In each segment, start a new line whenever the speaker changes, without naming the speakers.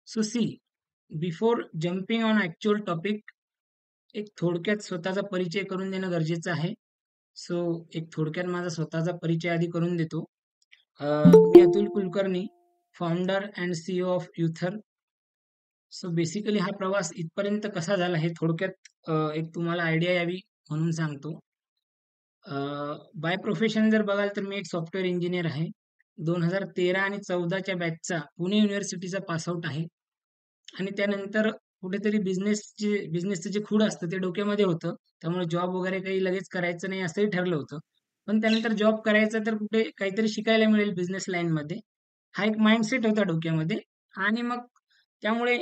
So see before jumping on actual topic, एक थोडक्यात स्वतःचा परिचय करून देणं गरजेचं आहे. सो एक थोडक्यात माझा स्वतःचा परिचय आधी करून देतो. मी Atul Kulkarni, founder and CEO of Youther. So basically हा प्रवास इथपर्यंत कसा झाला हे थोडक्यात एक तुम्हाला आयडिया यावी म्हणून सांगतो. बाय प्रोफेशन जर बघाल तर मी एक सॉफ्टवेअर इंजिनियर आहे. 2013 आणि 14च्या बॅचचा पुणे युनिव्हर्सिटीचा पासआउट आहे. आणि त्यानंतर कुठेतरी बिझनेसचं जे खूळ असतं ते डोक्यामध्ये होतं. त्यामुळे जॉब वगैरे काही लगेच करायचं नाही असंही ठरलं होतं. पण त्यानंतर जॉब करायचा तर कुठे काहीतरी शिकायला मिळेल बिझनेस लाईनमध्ये. हा एक माइंडसेट होता डोक्यामध्ये. आणि मग त्यामुळे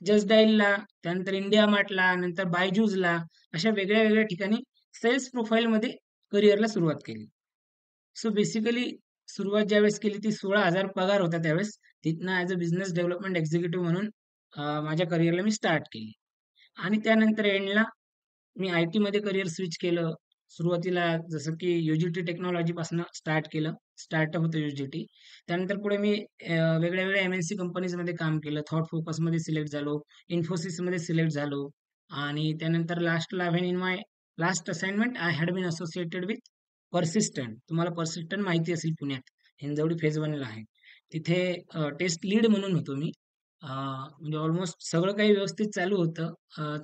जस्ट डायलला, त्यानंतर इंडिया मार्टला, नंतर बायजूसला अशा वेगळ्या-वेगळ्या ठिकाणी सेल्स प्रोफाइलमध्ये करिअरला सुरुवात केली. सो बेसिकली सुरुवात ज्यावेळेस केली ती 16,000 पगार होता त्यावेळेस. तिथनं as a business development executive म्हणून माझ्या करिअरला मी स्टार्ट केली. आणि त्यानंतर एंडला मी आय-टीमध्ये करिअर स्विच केलं. सुरुवातीला जसं की यू-जी-टी टेक्नॉलॉजीपासून स्टार्ट केलं. स्टार्टअप होतं यू-जी-टी. त्यानंतर पुढे मी वेगळ्या-वेगळ्या एम-एन-सी कंपनीजमध्ये काम केलं. थॉट फोकसमध्ये सिलेक्ट झालो. इन्फोसिसमध्ये सिलेक्ट झालो. आणि त्यानंतर लास्टला when in my last assignment I had been associated with Persistent. तुम्हाला पर्सिस्टंट माहिती असेल पुण्यात. हिंजवडी फेज 1ला आहे. तिथे टेस्ट लीड म्हणून होतो मी. म्हणजे ऑलमोस्ट सगळं काही व्यवस्थित चालू होतं.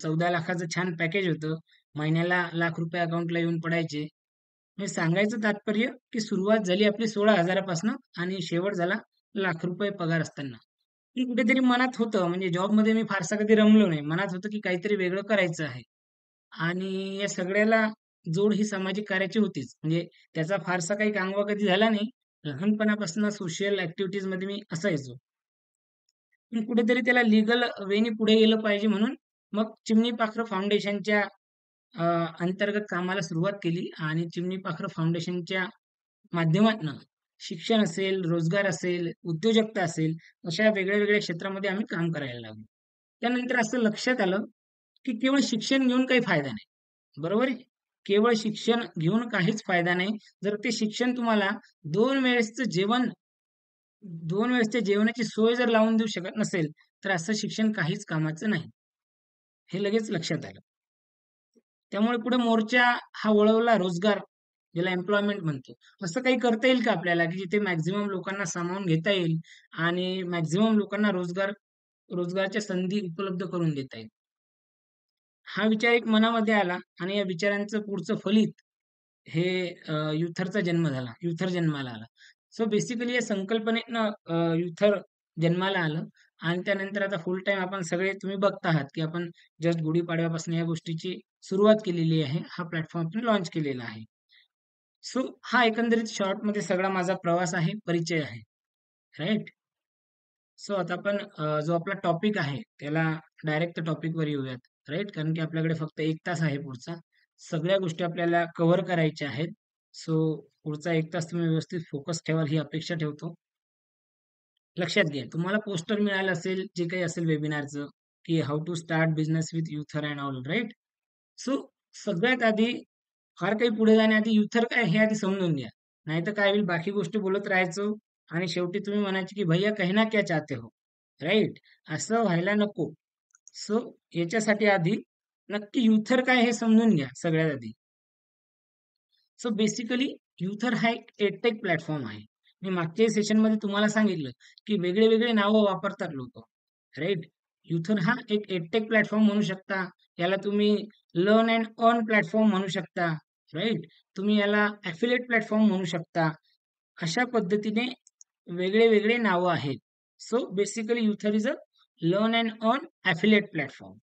14 लाखाचं छान पॅकेज होतं. महिन्याला ₹1,00,000 अकाउंटला येऊन पडायचे. म्हणजे सांगायचं तात्पर्य, की सुरुवात झाली आपली 16,000 पासनं आणि शेवट झाला ₹1,00,000 पगार असताना. पण कुठेतरी मनात होतं, म्हणजे जॉबमध्ये मी फारसा कधी रमलो नाही. मनात होतं, की काहीतरी वेगळं करायचं आहे. आणि या सगळ्याला जोड ही सामाजिक कार्याची होतीच. म्हणजे त्याचा फारसा काही कांगवा कधी झाला नाही. लहानपणापासून सोशल ॲक्टिव्हिटीजमध्ये मी असायचो. पण कुठेतरी त्याला लीगल वेनी पुढे गेलं पाहिजे म्हणून मग चिमणी पाखरं फाउंडेशनच्या अ, अंतर्गत कामाला सुरुवात केली आणि चिमणी पाखरं फाउंडेशनच्या माध्यमातनं शिक्षण असेल, रोजगार असेल, उद्योजकता असेल, अशा वेगळ्या-वेगळ्या क्षेत्रामध्ये आम्ही काम करायला लागलो. त्यानंतर असं लक्षात आलं, की केवळ शिक्षण घेऊन काही फायदा नाही. बरोबर आहे? केवळ शिक्षण घेऊन काहीच फायदा नाही. जर ते शिक्षण तुम्हाला 2 वेळेसचं जेवण 2 वेळेसच्या जेवणाची सोय जर लावून देऊ शकत नसेल, तर असं शिक्षण काहीच कामाचं नाही. हे लगेच लक्षात आलं. त्यामुळे पुढे मोर्चा हा वळवला रोजगार, ज्याला एम्प्लॉयमेंट म्हणतो. असं काही करता येईल का आपल्याला, की जिथे मॅक्सिमम लोकांना सामावून घेता येईल आणि मॅक्सिमम लोकांना रोजगारच्या संधी उपलब्ध करून देता येईल. हा विचार एक मनामध्ये आला आणि या विचारांचं पुढचं फलित हे युथरचा जन्म झाला. युथर जन्माला आला. सो बेसिकली या संकल्पनेतनं युथर जन्माला आलं आणि त्यानंतर आता फुल टाईम आपण सगळे तुम्ही बघता आहात, की आपण जस्ट गुढीपाडव्यापासून या गोष्टीची सुरुवात केलेली आहे. हा प्लॅटफॉर्म आपण लॉन्च केलेला आहे. सो हा एकंदरीत शॉर्टमध्ये सगळा माझा प्रवास आहे, परिचय आहे. राइट? सो आता आपण जो आपला टॉपिक आहे, त्याला डायरेक्ट टॉपिकवर येऊयात. राइट? कारण की आपल्याकडे फक्त 1 तास आहे पुढचा. सगळ्या गोष्टी आपल्याला कव्हर करायच्या आहेत. सो पुढचा 1 तास तुम्ही व्यवस्थित फोकस ठेवाल ही अपेक्षा ठेवतो. लक्षात घ्या, तुम्हाला पोस्टर मिळालं असेल, जे काही असेल वेबिनारचं, की how to start business with Youther and all, right? So सगळ्यात आधी फार काही पुढे जाण्याआधी युथर काय हे आधी समजून घ्या. नाहीतर काय होईल, बाकी गोष्टी बोलत राहायचो आणि शेवटी तुम्ही म्हणायचे, की "भैय्या कहना क्या चाहते हो?" राइट? असं व्हायला नको. सो याच्यासाठी आधी नक्की युथर काय हे समजून घ्या सगळ्यात आधी. सो बेसिकली युथर हा एक एडटेक प्लॅटफॉर्म आहे. मी मागच्या सेशनमध्ये तुम्हाला सांगितलं, की वेगळे-वेगळे नावं वापरतात लोकं. राइट? युथर हा एक एडटेक प्लॅटफॉर्म म्हणू शकता. याला तुम्ही लर्न अँड अर्न प्लॅटफॉर्म म्हणू शकता. राइट? तुम्ही याला एफिलिएट प्लॅटफॉर्म म्हणू शकता. अशा पद्धतीने वेगळे-वेगळे नावं आहेत. So basically Youther is a learn and earn affiliate platform.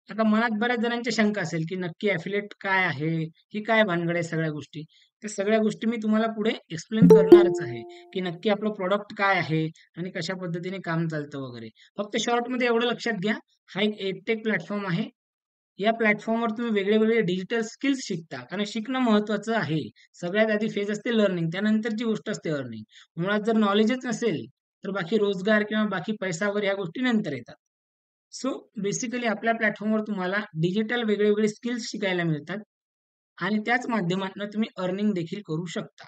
आता मनात बऱ्याच जणांच्या शंका असेल, की नक्की एफिलिएट काय आहे? ही काय भानगड आहे सगळ्या गोष्टी? त्या सगळ्या गोष्टी मी तुम्हाला पुढे एक्सप्लेन करणारच आहे, की नक्की आपलं प्रॉडक्ट काय आहे आणि कशा पद्धतीने काम चालतं वगैरे. फक्त शॉर्टमध्ये एवढं लक्षात घ्या, हा एक एडटेक प्लॅटफॉर्म आहे. या प्लॅटफॉर्मवर तुम्ही वेगळे-वेगळे डिजिटल स्किल्स शिकता. कारण शिकणं महत्त्वाचं आहे. सगळ्यात आधी फेज असते लर्निंग, त्यानंतरची गोष्ट असते अर्निंग. मुळात जर नॉलेजच नसेल, तर बाकी रोजगार किंवा बाकी पैसा वगैरे ह्या गोष्टी नंतर येतात. सो बेसिकली आपल्या प्लॅटफॉर्मवर तुम्हाला डिजिटल वेगळे-वेगळे स्किल्स शिकायला मिळतात आणि त्याच माध्यमातून तुम्ही अर्निंग देखील करू शकता.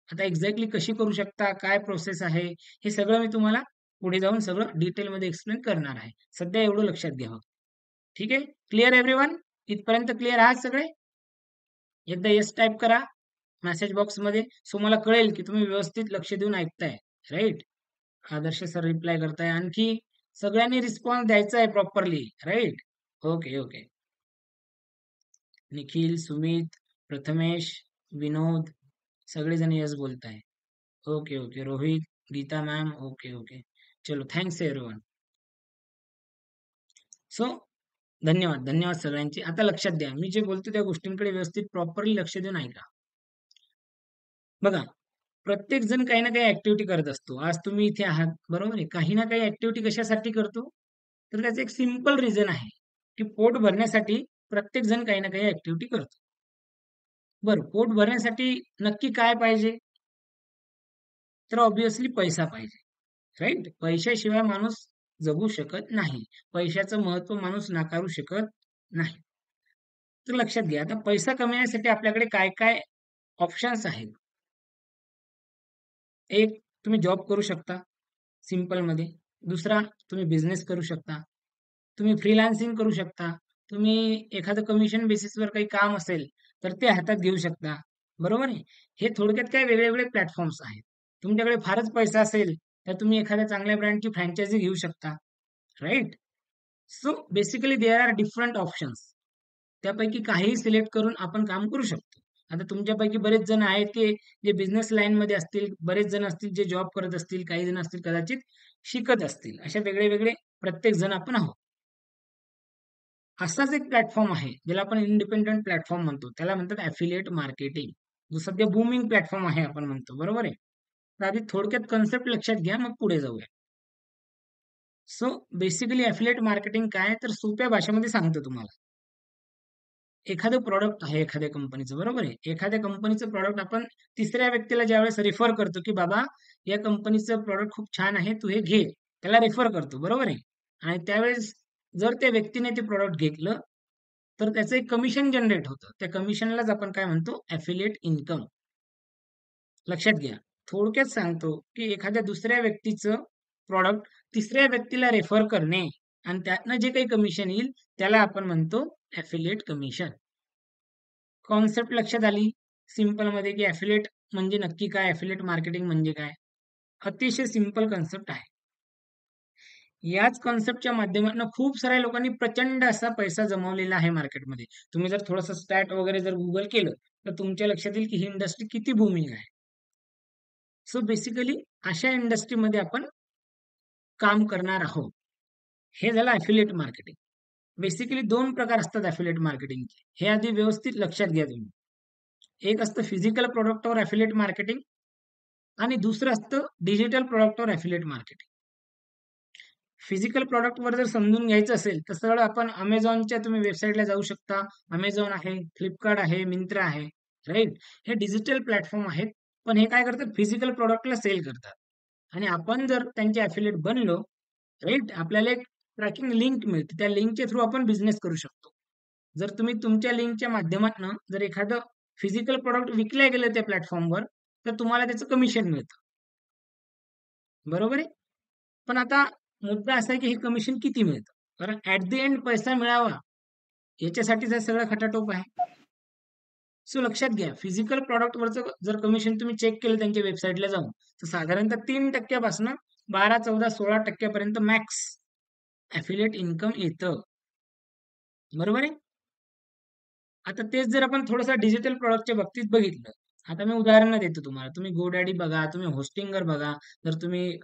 आता एक्झॅक्टली कशी करू शकता, काय प्रोसेस आहे, हे सगळं मी तुम्हाला पुढे जाऊन सगळं डिटेलमध्ये एक्सप्लेन करणार आहे. सध्या एवढं लक्षात घ्यावं. ठीक आहे? Clear everyone? इथपर्यंत क्लिअर आहात सगळे? एकदा येस टाइप करा मेसेज बॉक्समध्ये. सो मला कळेल की तुम्ही व्यवस्थित लक्ष देऊन ऐकताय. राइट? आदर्श सर रिप्लाय करताय. आणखी सगळ्यांनी रिस्पॉन्स द्यायचा आहे properly. Right? Okay, okay. Nikhil, Sumit, Prathamesh, Vinod सगळेजण येस बोलताय. Okay, okay. Rohit, Geeta ma'am, okay, okay. चलो थँक्स एव्हरीवन. सो धन्यवाद, धन्यवाद सगळ्यांचे. आता लक्षात द्या, मी जे बोलतो त्या गोष्टींकडे व्यवस्थित प्रॉपरली लक्ष देऊन ऐका. बघा, प्रत्येक जण काही ना काही ऍक्टिव्हिटी करत असतो. आज तुम्ही इथे आहात, बरोबर आहे. काही ना काही ऍक्टिव्हिटी कशासाठी करतो? तर त्याचं एक सिंपल रिझन आहे, की पोट भरण्यासाठी प्रत्येक जण काही ना काही ऍक्टिव्हिटी करतो. बरं, पोट भरण्यासाठी नक्की काय पाहिजे? तर ऑब्व्हियसली पैसा पाहिजे. राइट? पैशाशिवाय माणूस जगू शकत नाही. पैशाचं महत्त्व माणूस नाकारू शकत नाही. तर लक्षात घ्या, आता पैसा कमवण्यासाठी आपल्याकडे काय-काय ऑप्शन्स आहेत. एक, तुम्ही जॉब करू शकता सिंपलमध्ये. दुसरा, तुम्ही बिझनेस करू शकता. तुम्ही फ्रीलान्सिंग करू शकता. तुम्ही एखादं कमिशन बेसिसवर काही काम असेल, तर ते हातात घेऊ शकता. बरोबर आहे? हे थोडक्यात काय वेगळे-वेगळे प्लॅटफॉर्म्स आहेत. तुमच्याकडे फारच पैसा असेल, तर तुम्ही एखाद्या चांगल्या ब्रँडची फ्रँचायझी घेऊ शकता. Right? So basically there are different options. त्यापैकी काहीही सिलेक्ट करून आपण काम करू शकतो. आता तुमच्यापैकी बरेच जण आहेत, की जे बिझनेस लाईनमध्ये असतील, बरेच जण असतील जे जॉब करत असतील, काही जण असतील कदाचित शिकत असतील. अशा वेगळे-वेगळे प्रत्येक जण आपण आहोत. असाच एक प्लॅटफॉर्म आहे, ज्याला आपण इंडिपेंडंट प्लॅटफॉर्म म्हणतो. त्याला म्हणतात ॲफिलिएट मार्केटिंग. जो सध्या बूमिंग प्लॅटफॉर्म आहे आपण म्हणतो. बरोबर आहे? तर आधी थोडक्यात कन्सेप्ट लक्षात घ्या, मग पुढे जाऊया. सो बेसिकली ॲफिलिएट मार्केटिंग काय तर सोप्या भाषेमध्ये सांगतो तुम्हाला. एखादं प्रॉडक्ट आहे एखाद्या कंपनीचं, बरोबर आहे. एखाद्या कंपनीचं प्रॉडक्ट आपण तिसऱ्या व्यक्तीला ज्यावेळेस रेफर करतो, की बाबा या कंपनीचं प्रॉडक्ट खूप छान आहे, तू हे घे. त्याला रेफर करतो, बरोबर आहे. आणि त्यावेळेस जर त्या व्यक्तीने ते प्रॉडक्ट घेतलं, तर त्याचं एक कमिशन जनरेट होतं. त्या कमिशनलाच आपण काय म्हणतो? ॲफिलिएट इन्कम. लक्षात घ्या. थोडक्यात सांगतो, की एखाद्या दुसऱ्या व्यक्तीचं प्रॉडक्ट तिसऱ्या व्यक्तीला रेफर करणे आणि त्यातनं जे काही कमिशन येईल, त्याला आपण म्हणतो ॲफिलिएट कमिशन. कॉन्सेप्ट लक्षात आली सिंपलमध्ये, की ॲफिलिएट म्हणजे नक्की काय? ॲफिलिएट मार्केटिंग म्हणजे काय? अतिशय सिंपल कन्सेप्ट आहे. याच कन्सेप्टच्या माध्यमातून खूप साऱ्या लोकांनी प्रचंड असा पैसा जमवलेला आहे मार्केटमध्ये. तुम्ही जर थोडंसं स्टॅट वगैरे जर Google केलं, तर तुमच्या लक्षात येईल, की ही इंडस्ट्री किती बूमिंग आहे. सो बेसिकली अशा इंडस्ट्रीमध्ये आपण काम करणार आहोत. हे झालं ॲफिलिएट मार्केटिंग. बेसिकली 2 प्रकार असतात ॲफिलिएट मार्केटिंगचे. हे आधी व्यवस्थित लक्षात घ्या तुम्ही. एक असतं फिजिकल प्रॉडक्टवर ॲफिलिएट मार्केटिंग आणि दुसरं असतं डिजिटल प्रॉडक्टवर ॲफिलिएट मार्केटिंग. फिजिकल प्रॉडक्टवर जर समजून घ्यायचं असेल, तर सरळ आपण Amazonच्या तुम्ही वेबसाईटला जाऊ शकता. Amazon आहे, Flipkart आहे, Myntra आहे, राइट? हे डिजिटल प्लॅटफॉर्म आहेत. पण हे काय करतात फिजिकल प्रॉडक्टला सेल करतात. आणि आपण जर त्यांचे ॲफिलिएट बनलो, राइट? आपल्याला एक ट्रॅकिंग लिंक मिळते. त्या लिंकच्या थ्रू आपण बिझनेस करू शकतो. जर तुम्ही तुमच्या लिंकच्या माध्यमातून जर एखादं फिजिकल प्रॉडक्ट विकल्या गेलं त्या प्लॅटफॉर्मवर, तर तुम्हाला त्याचं कमिशन मिळतं. बरोबर आहे? पण आता मुद्दा असा आहे की हे कमिशन किती मिळतं? कारण ॲट द एंड पैसा मिळावा याच्यासाठीच हा सगळा खटाटोप आहे. सो लक्षात घ्या फिजिकल प्रॉडक्टवरचं जर कमिशन तुम्ही चेक केलं त्यांच्या वेबसाईटला जाऊन, तर साधारणतः 3% पासून 12, 14, 16% पर्यंत मॅक्स ॲफिलिएट इन्कम येतं. बरोबर आहे? आता तेच जर आपण थोडंसं डिजिटल प्रॉडक्टच्या बाबतीत बघितलं. आता मी उदाहरणं देतो तुम्हाला. तुम्ही GoDaddy बघा, तुम्ही होस्टिंगर बघा. जर तुम्ही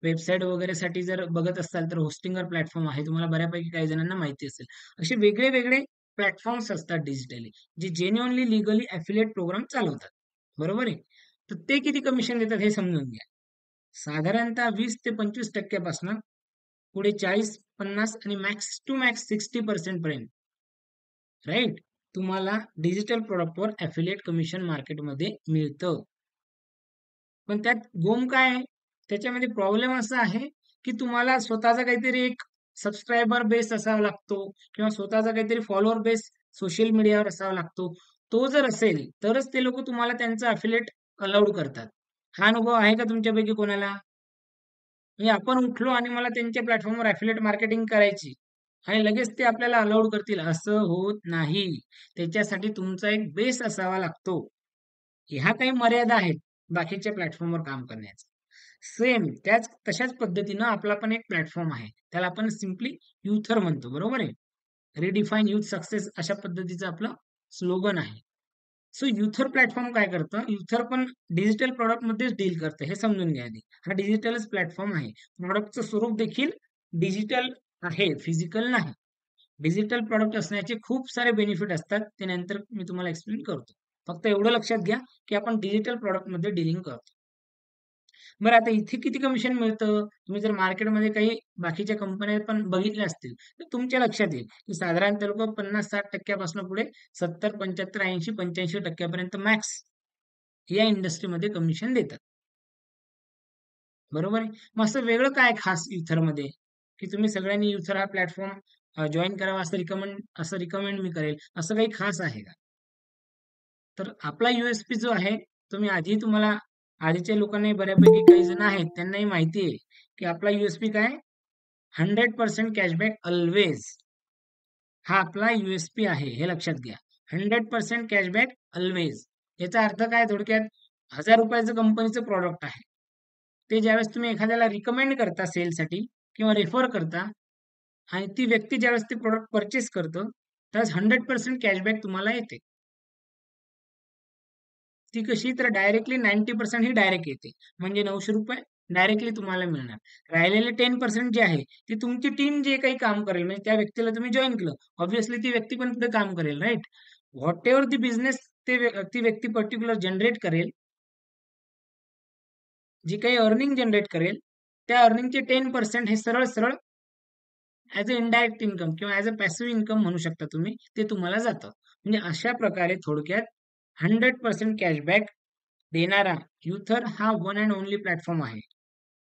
वेबसाईट वगैरेसाठी जर बघत असाल, तर होस्टिंगर प्लॅटफॉर्म आहे. तुम्हाला बऱ्यापैकी काही जणांना माहिती असेल. असे वेगळे-वेगळे प्लॅटफॉर्म्स असतात डिजिटली, जे जेन्युइनली लीगली एफिलिएट प्रोग्राम चालवतात. बरोबर आहे? तर ते किती कमिशन देतात हे समजून घ्या. साधारणतः 20 ते 25% पासून पुढे 40, 50 आणि मॅक्स टू मॅक्स 60% पर्यंत राइट? तुम्हाला डिजिटल प्रॉडक्टवर ॲफिलिएट कमिशन मार्केटमध्ये मिळतं. पण त्यात गोम काय आहे? त्याच्यामध्ये प्रॉब्लेम असा आहे, की तुम्हाला स्वतःचा काहीतरी एक सबस्क्रायबर बेस असावा लागतो किंवा स्वतःचा काहीतरी फॉलोअर बेस सोशल मीडियावर असावा लागतो. तो जर असेल, तरच ते लोकं तुम्हाला त्यांचं ॲफिलिएट अलाउड करतात. हा अनुभव आहे का तुमच्यापैकी कोणाला? म्हणजे आपण उठलो आणि मला त्यांच्या प्लॅटफॉर्मवर ॲफिलिएट मार्केटिंग करायची आणि लगेच ते आपल्याला अलाउड करतील असं होत नाही. त्याच्यासाठी तुमचा एक बेस असावा लागतो. ह्या काही मर्यादा आहेत बाकीच्या प्लॅटफॉर्मवर काम करण्याच्या. सेम त्याच तशाच पद्धतीनं आपला पण एक प्लॅटफॉर्म आहे. त्याला आपण सिम्पली युथर म्हणतो, बरोबर आहे? रिडिफाईन युथ सक्सेस अशा पद्धतीचं आपलं स्लोगन आहे. सो युथर प्लॅटफॉर्म काय करतं? युथर पण डिजिटल प्रॉडक्टमध्येच डील करतं, हे समजून घ्या आधी. हा डिजिटलच प्लॅटफॉर्म आहे. प्रॉडक्टचं स्वरूप देखील डिजिटल आहे, फिजिकल नाही. डिजिटल प्रॉडक्ट असण्याचे खूप सारे बेनिफिट असतात. ते नंतर मी तुम्हाला एक्सप्लेन करतो. फक्त एवढं लक्षात घ्या, की आपण डिजिटल प्रॉडक्टमध्ये डीलिंग करतो. बरं आता इथे किती कमिशन मिळतं? तुम्ही जर मार्केटमध्ये काही बाकीच्या कंपन्या पण बघितल्या असतील, तर तुमच्या लक्षात येईल, की साधारणतः लोकं 50-60% पासून पुढे 70, 75, 80, 85% पर्यंत मॅक्स या इंडस्ट्रीमध्ये कमिशन देतात. बरोबर आहे? मग असं वेगळं काय खास युथरमध्ये, की तुम्ही सगळ्यांनी युथर हा प्लॅटफॉर्म जॉइन करावा असं रिकमेंड मी करेल. असं काही खास आहे का? तर आपला यू-एस-पी जो आहे, तो मी आधी तुम्हाला आधीच्या लोकांनाही बऱ्यापैकी काही जण आहेत, त्यांनाही माहिती आहे, की आपला यू-एस-पी काय? 100% कॅशबॅक अल्वेज. हा आपला यू-एस-पी आहे, हे लक्षात घ्या. 100% कॅशबॅक अल्वेज. याचा अर्थ काय थोडक्यात? ₹1000 कंपनीचं प्रॉडक्ट आहे. ते ज्यावेळेस तुम्ही एखाद्याला रिकमेंड करता सेलसाठी किंवा रेफर करता आणि ती व्यक्ती ज्यावेळेस ते प्रॉडक्ट पर्चेस करतं, त्यावेळेस 100% कॅशबॅक तुम्हाला येते. ती कशी तर डायरेक्टली 90% ही डायरेक्ट येते. म्हणजे ₹900 डायरेक्टली तुम्हाला मिळणार. राहिलेले 10% जे आहे, ती तुमची टीम जे काही काम करेल, म्हणजे त्या व्यक्तीला तुम्ही जॉइन केलं. ऑब्व्हियसली ती व्यक्ती पण पुढे काम करेल, राइट? व्हॉटएव्हर दी बिझनेस ती व्यक्ती पर्टिक्युलर जनरेट करेल, जी काही अर्निंग जनरेट करेल, त्या अर्निंगचे 10% हे सरळ-सरळ ॲज अ इनडायरेक्ट इन्कम किंवा ॲज अ पॅसिव्ह इन्कम म्हणू शकता तुम्ही, ते तुम्हाला जातं. म्हणजे अशा प्रकारे थोडक्यात 100% कॅशबॅक देणारा युथर हा वन अँड ओन्ली प्लॅटफॉर्म आहे.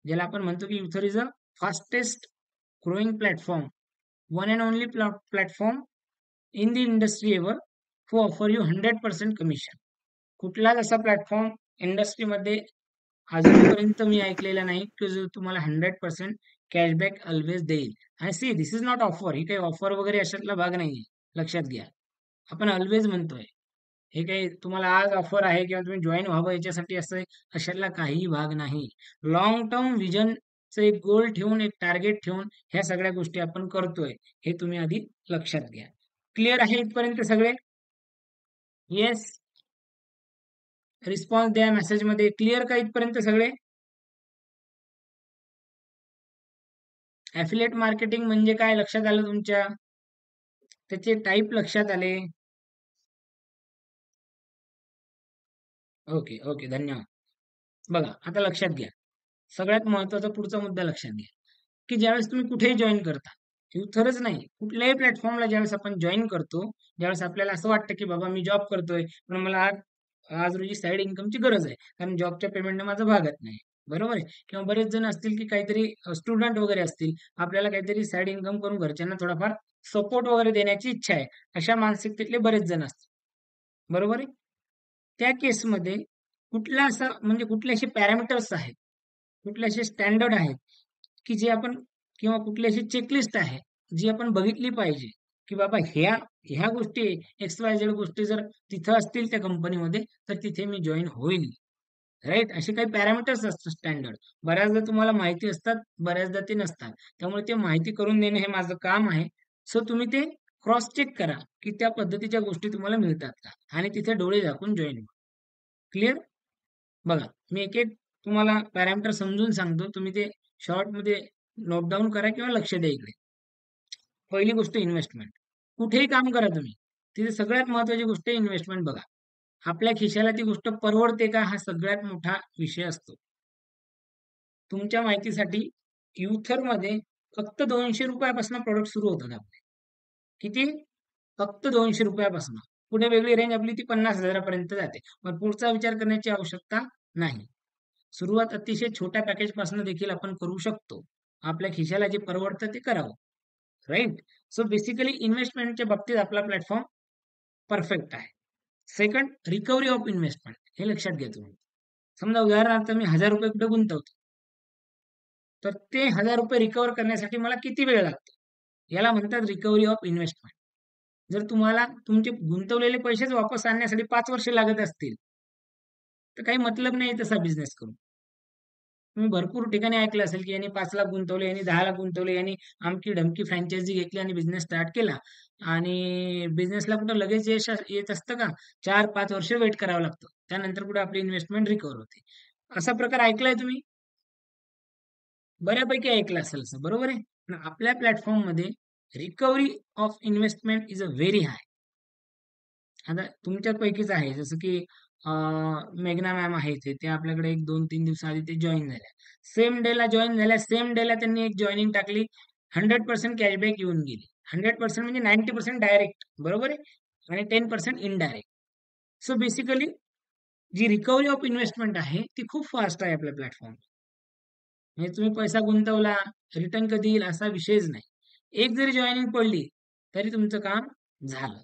ज्याला आपण म्हणतो की Youther is a fastest growing platform, one and only platform in the industry ever who offer you 100% commission. कुठलाच असा प्लॅटफॉर्म इंडस्ट्रीमध्ये अजूनपर्यंत मी ऐकलेला नाही की जो तुम्हाला 100% कॅशबॅक ऑल्वेज देईल. आणि see this is not offer. ही काही ऑफर वगैरे अशातला भाग नाहीये. लक्षात घ्या. आपण ऑल्वेज म्हणतोय. हे काही तुम्हाला आज ऑफर आहे किंवा तुम्ही जॉइन व्हावं याच्यासाठी असं आहे, अशातला काहीही भाग नाही. लाँग टर्म व्हिजनचं एक गोल ठेवून, एक टार्गेट ठेवून ह्या सगळ्या गोष्टी आपण करतोय. हे तुम्ही आधी लक्षात घ्या. क्लिअर आहे इथपर्यंत सगळे? येस. रिस्पॉन्स द्या मेसेजमध्ये. क्लिअर का इथपर्यंत सगळे? ॲफिलिएट मार्केटिंग म्हणजे काय लक्षात आलं तुमच्या? त्याचे टाइप लक्षात आले? Okay, okay. धन्यवाद. बघा, आता लक्षात घ्या. सगळ्यात महत्त्वाचा पुढचा मुद्दा लक्षात घ्या, की ज्यावेळेस तुम्ही कुठेही जॉइन करता, इथरच नाही, कुठल्याही प्लॅटफॉर्मला ज्यावेळेस आपण जॉइन करतो, ज्यावेळेस आपल्याला असं वाटतं, की बाबा मी जॉब करतोय, पण मला आज आज रोजी साइड इन्कमची गरज आहे. कारण जॉबच्या पेमेंटने माझं भागत नाही. बरोबर आहे? किंवा बरेच जण असतील, की काहीतरी स्टुडंट वगैरे असतील. आपल्याला काहीतरी साइड इन्कम करून घरच्यांना थोडाफार सपोर्ट वगैरे देण्याची इच्छा आहे. अशा मानसिकतेतले बरेच जण असतात. बरोबर आहे? त्या केसमध्ये कुठला असा म्हणजे कुठले असे पॅरामीटर्स आहेत, कुठले असे स्टँडर्ड आहेत, की जे आपण किंवा कुठली अशी चेकलिस्ट आहे, जी आपण बघितली पाहिजे, की बाबा ह्या ह्या गोष्टी XYZ गोष्टी जर तिथं असतील त्या कंपनीमध्ये, तर तिथे मी जॉइन होईल. राइट? असे काही पॅरामीटर्स असतात स्टँडर्ड. बऱ्याचदा तुम्हाला माहिती असतात, बऱ्याचदा ते नसतात. त्यामुळे ते माहिती करून देणे हे माझं काम आहे. सो तुम्ही ते क्रॉस चेक करा, की त्या पद्धतीच्या गोष्टी तुम्हाला मिळतात का? आणि तिथे डोळे झाकून जॉइन व्हा. क्लिअर? बघा, मी एक-एक तुम्हाला पॅरामीटर समजून सांगतो. तुम्ही ते शॉर्टमध्ये नोट डाउन करा किंवा लक्ष द्या इकडे. पहिली गोष्ट इन्व्हेस्टमेंट. कुठेही काम करा तुम्ही. तिथे सगळ्यात महत्त्वाची गोष्ट आहे इन्व्हेस्टमेंट बघा. आपल्या खिशाला ती गोष्ट परवडते का? हा सगळ्यात मोठा विषय असतो. तुमच्या माहितीसाठी युथरमध्ये फक्त ₹200 पासून प्रॉडक्ट सुरू होतात आपले. किती? फक्त ₹200 पासून. पुढे वेगळी रेंज आपली ती 50,000 पर्यंत जाते. मग पुढचा विचार करण्याची आवश्यकता नाही. सुरुवात अतिशय छोट्या पॅकेजपासून देखील आपण करू शकतो. आपल्या खिशाला जे परवडतं ते करावं. राइट? सो बेसिकली इन्व्हेस्टमेंटच्या बाबतीत आपला प्लॅटफॉर्म परफेक्ट आहे. सेकंड रिकव्हरी ऑफ इन्व्हेस्टमेंट हे लक्षात घ्या तुम्ही. समजा उदाहरणार्थ मी ₹1000 कुठे गुंतवतो. तर ते 1000 रुपये रिकव्हर करण्यासाठी मला किती वेळ लागतो? याला म्हणतात रिकव्हरी ऑफ इन्व्हेस्टमेंट. जर तुम्हाला तुमचे गुंतवलेले पैसेच वापस आणण्यासाठी 5 वर्ष लागत असतील, तर काही मतलब नाही तसा बिझनेस करून. तुम्ही भरपूर ठिकाणी ऐकलं असेल, की यांनी 5 लाख गुंतवले, यांनी 10 लाख गुंतवले, यांनी अमकी-ढमकी फ्रँचायझी घेतली आणि बिझनेस स्टार्ट केला. आणि बिझनेसला कुठं लगेच यश येत असतं का? 4-5 वर्ष वेट करावं लागतं. त्यानंतर कुठे आपली इन्व्हेस्टमेंट रिकव्हर होते. असा प्रकार ऐकलाय तुम्ही? बऱ्यापैकी ऐकलं असेल असं, बरोबर आहे? पण आपल्या प्लॅटफॉर्ममध्ये recovery of investment is a very high. आता तुमच्यापैकीच आहे जसं की मेघना मॅम आहेत ते आपल्याकडे एक 2-3 दिवसाआधी ते जॉइन झाल्या. सेम डेला जॉइन झाल्या, सेम डेला त्यांनी एक जॉइनिंग टाकली. 100% कॅशबॅक येऊन गेली. 100% म्हणजे 90% डायरेक्ट, बरोबर आहे? आणि 10% इनडायरेक्ट. सो बेसिकली जी रिकव्हरी ऑफ इन्व्हेस्टमेंट आहे ती खूप फास्ट आहे आपल्या प्लॅटफॉर्मवर. म्हणजे तुम्ही पैसा गुंतवला, रिटर्न कधी येईल असा विषयच नाही. एक जरी जॉइनिंग पडली, तरी तुमचं काम झालं.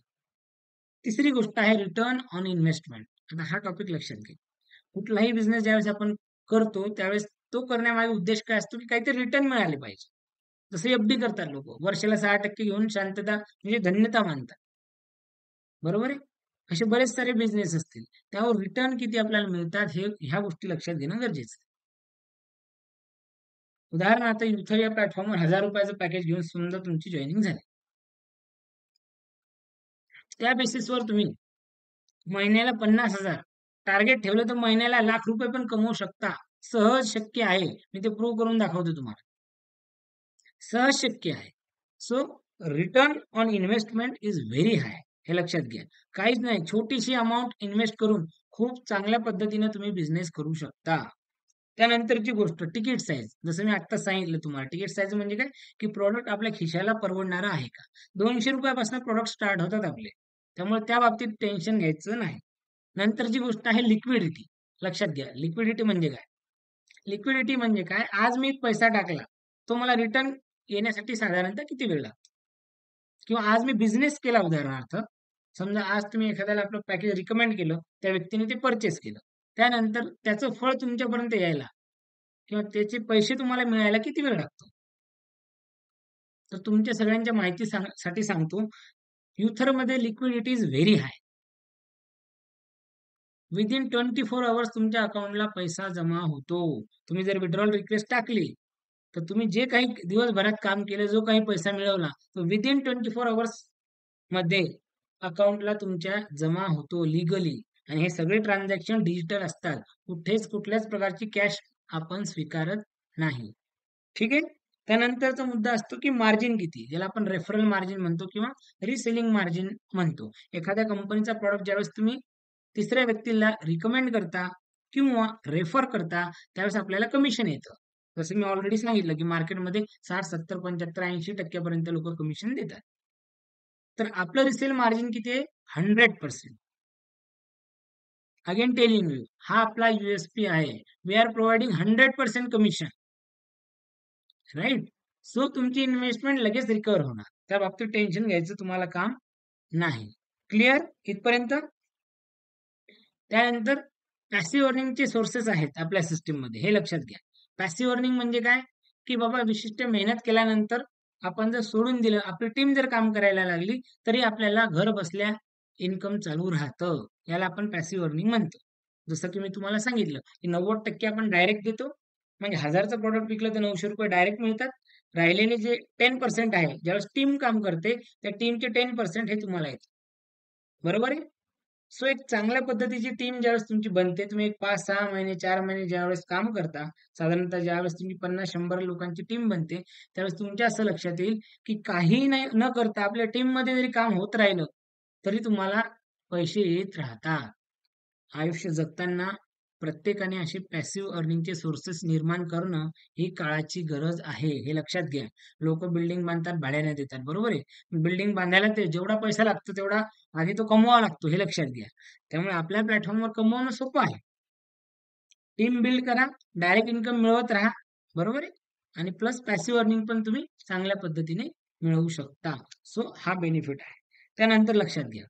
तिसरी गोष्ट आहे रिटर्न ऑन इन्व्हेस्टमेंट. आता हा टॉपिक लक्षात घ्या. कुठलाही बिझनेस ज्यावेळेस आपण करतो, त्यावेळेस तो करण्यामागे उद्देश काय असतो, की काहीतरी रिटर्न मिळाले पाहिजे. जसं एफ-डी करतात लोकं. वर्षाला 6% घेऊन शांतता म्हणजे धन्यता मानतात. बरोबर आहे? असे बरेच सारे बिझनेस असतील. त्यावर रिटर्न किती आपल्याला मिळतात हे ह्या गोष्टी लक्षात घेणं गरजेचं आहे. उदाहरणार्थ युथर या प्लॅटफॉर्मवर ₹1000 पॅकेज घेऊन समजा तुमची जॉइनिंग झाली. त्या बेसिसवर तुम्ही महिन्याला 50,000 टार्गेट ठेवलं तर महिन्याला ₹1,00,000 पण कमवू शकता. सहज शक्य आहे. मी ते प्रूव्ह करून दाखवतो तुम्हाला. सहज शक्य आहे. So return on investment is very हाय. हे लक्षात घ्या. काहीच नाही, छोटीशी अमाउंट इन्व्हेस्ट करून खूप चांगल्या पद्धतीने तुम्ही बिझनेस करू शकता. त्यानंतरची गोष्ट तिकीट साईज. जसं मी आत्ताच सांगितलं तुम्हाला, तिकीट साईज म्हणजे काय? की प्रॉडक्ट आपल्या खिशाला परवडणारा आहे का? ₹200 पासून प्रॉडक्ट स्टार्ट होतात आपले. त्यामुळे त्या बाबतीत टेन्शन घ्यायचं नाही. नंतरची गोष्ट आहे लिक्विडिटी. लक्षात घ्या, लिक्विडिटी म्हणजे काय? लिक्विडिटी म्हणजे काय? आज मी पैसा टाकला, तो मला रिटर्न येण्यासाठी साधारणतः किती वेळ लागतो? किंवा आज मी बिझनेस केला उदाहरणार्थ. समजा आज तुम्ही एखाद्याला आपलं पॅकेज रिकमेंड केलं, त्या व्यक्तीने ते पर्चेस केलं. त्यानंतर त्याचं फळ तुमच्यापर्यंत यायला किंवा त्याचे पैसे तुम्हाला मिळायला किती वेळ लागतो? तर तुमच्या सगळ्यांच्या माहिती साठी सांगतो, युथरमध्ये liquidity is very high. Within 24 hours तुमच्या अकाउंटला पैसा जमा होतो. तुम्ही जर विड्रॉल रिक्वेस्ट टाकली, तर तुम्ही जे काही दिवसभरात काम केलं, जो काही पैसा मिळवला, तो विदिन 24 अवर्स मध्ये अकाउंटला तुमच्या जमा होतो लीगली. आणि हे सगळे ट्रान्झॅक्शन डिजिटल असतात. कुठल्याच प्रकारची कॅश आपण स्वीकारत नाही. ठीक आहे? त्यानंतरचा मुद्दा असतो, की मार्जिन किती? ज्याला आपण रेफरल मार्जिन म्हणतो किंवा रिसेलिंग मार्जिन म्हणतो. एखाद्या कंपनीचा प्रॉडक्ट ज्यावेळेस तुम्ही तिसऱ्या व्यक्तीला रिकमेंड करता किंवा रेफर करता, त्यावेळेस आपल्याला कमिशन येतं. जसं मी ऑलरेडी सांगितलं, की मार्केटमध्ये 60, 70, 75, 80% पर्यंत लोकं कमिशन देतात. तर आपलं रिसेल मार्जिन किती आहे? 100%. अगेन टेलिंग यू, हा आपला यू आहे. We are providing 100% commission. Right? So तुमची इन्व्हेस्टमेंट लगेच रिकव्हर होणार. त्या बाबतीत टेन्शन घ्यायचं तुम्हाला काम नाही. क्लिअर इथपर्यंत? त्यानंतर पॅसिव्ह अर्निंगचे सोर्सेस आहेत आपल्या सिस्टममध्ये, हे लक्षात घ्या. पॅसिव्ह अर्निंग म्हणजे काय? की बाबा विशिष्ट मेहनत केल्यानंतर आपण जर सोडून दिलं, आपली टीम जर काम करायला लागली, तरी आपल्याला घर बसल्या इन्कम चालू राहतं. याला आपण पॅसिव्ह अर्निंग म्हणतो. जसं की मी तुम्हाला सांगितलं, की 90% आपण डायरेक्ट देतो. म्हणजे 1000चं प्रॉडक्ट विकलं तर ₹900 डायरेक्ट मिळतात. राहिलेले जे 10% आहे, ज्यावेळेस टीम काम करते, त्या टीमचे 10% हे तुम्हाला येतं. बरोबर आहे? सो एक चांगल्या पद्धतीची टीम ज्यावेळेस तुमची बनते, तुम्ही एक 5-6 महिने, 4 महिने ज्यावेळेस काम करता, साधारणतः ज्यावेळेस तुमची 50-100 लोकांची टीम बनते, त्यावेळेस तुमच्या असं लक्षात येईल, की काही नाही न करता आपल्या टीममध्ये जरी काम होत राहिलं, तरी तुम्हाला पैसे येत राहतात. आयुष्य जगताना प्रत्येकाने असे पॅसिव्ह अर्निंगचे सोर्सेस निर्माण करणं ही काळाची गरज आहे. हे लक्षात घ्या. लोकं बिल्डिंग बांधतात, भाड्याने देतात. बरोबर आहे. बिल्डिंग बांधायला ते जेवढा पैसा लागतो तेवढा आधी तो कमवावा लागतो. हे लक्षात घ्या. त्यामुळे आपल्या प्लॅटफॉर्मवर कमवणं सोपं आहे. टीम बिल्ड करा, डायरेक्ट इन्कम मिळवत राहा. बरोबर आहे. आणि प्लस पॅसिव्ह अर्निंग पण तुम्ही चांगल्या पद्धतीने मिळवू शकता. सो हा बेनिफिट आहे. त्यानंतर लक्षात घ्या.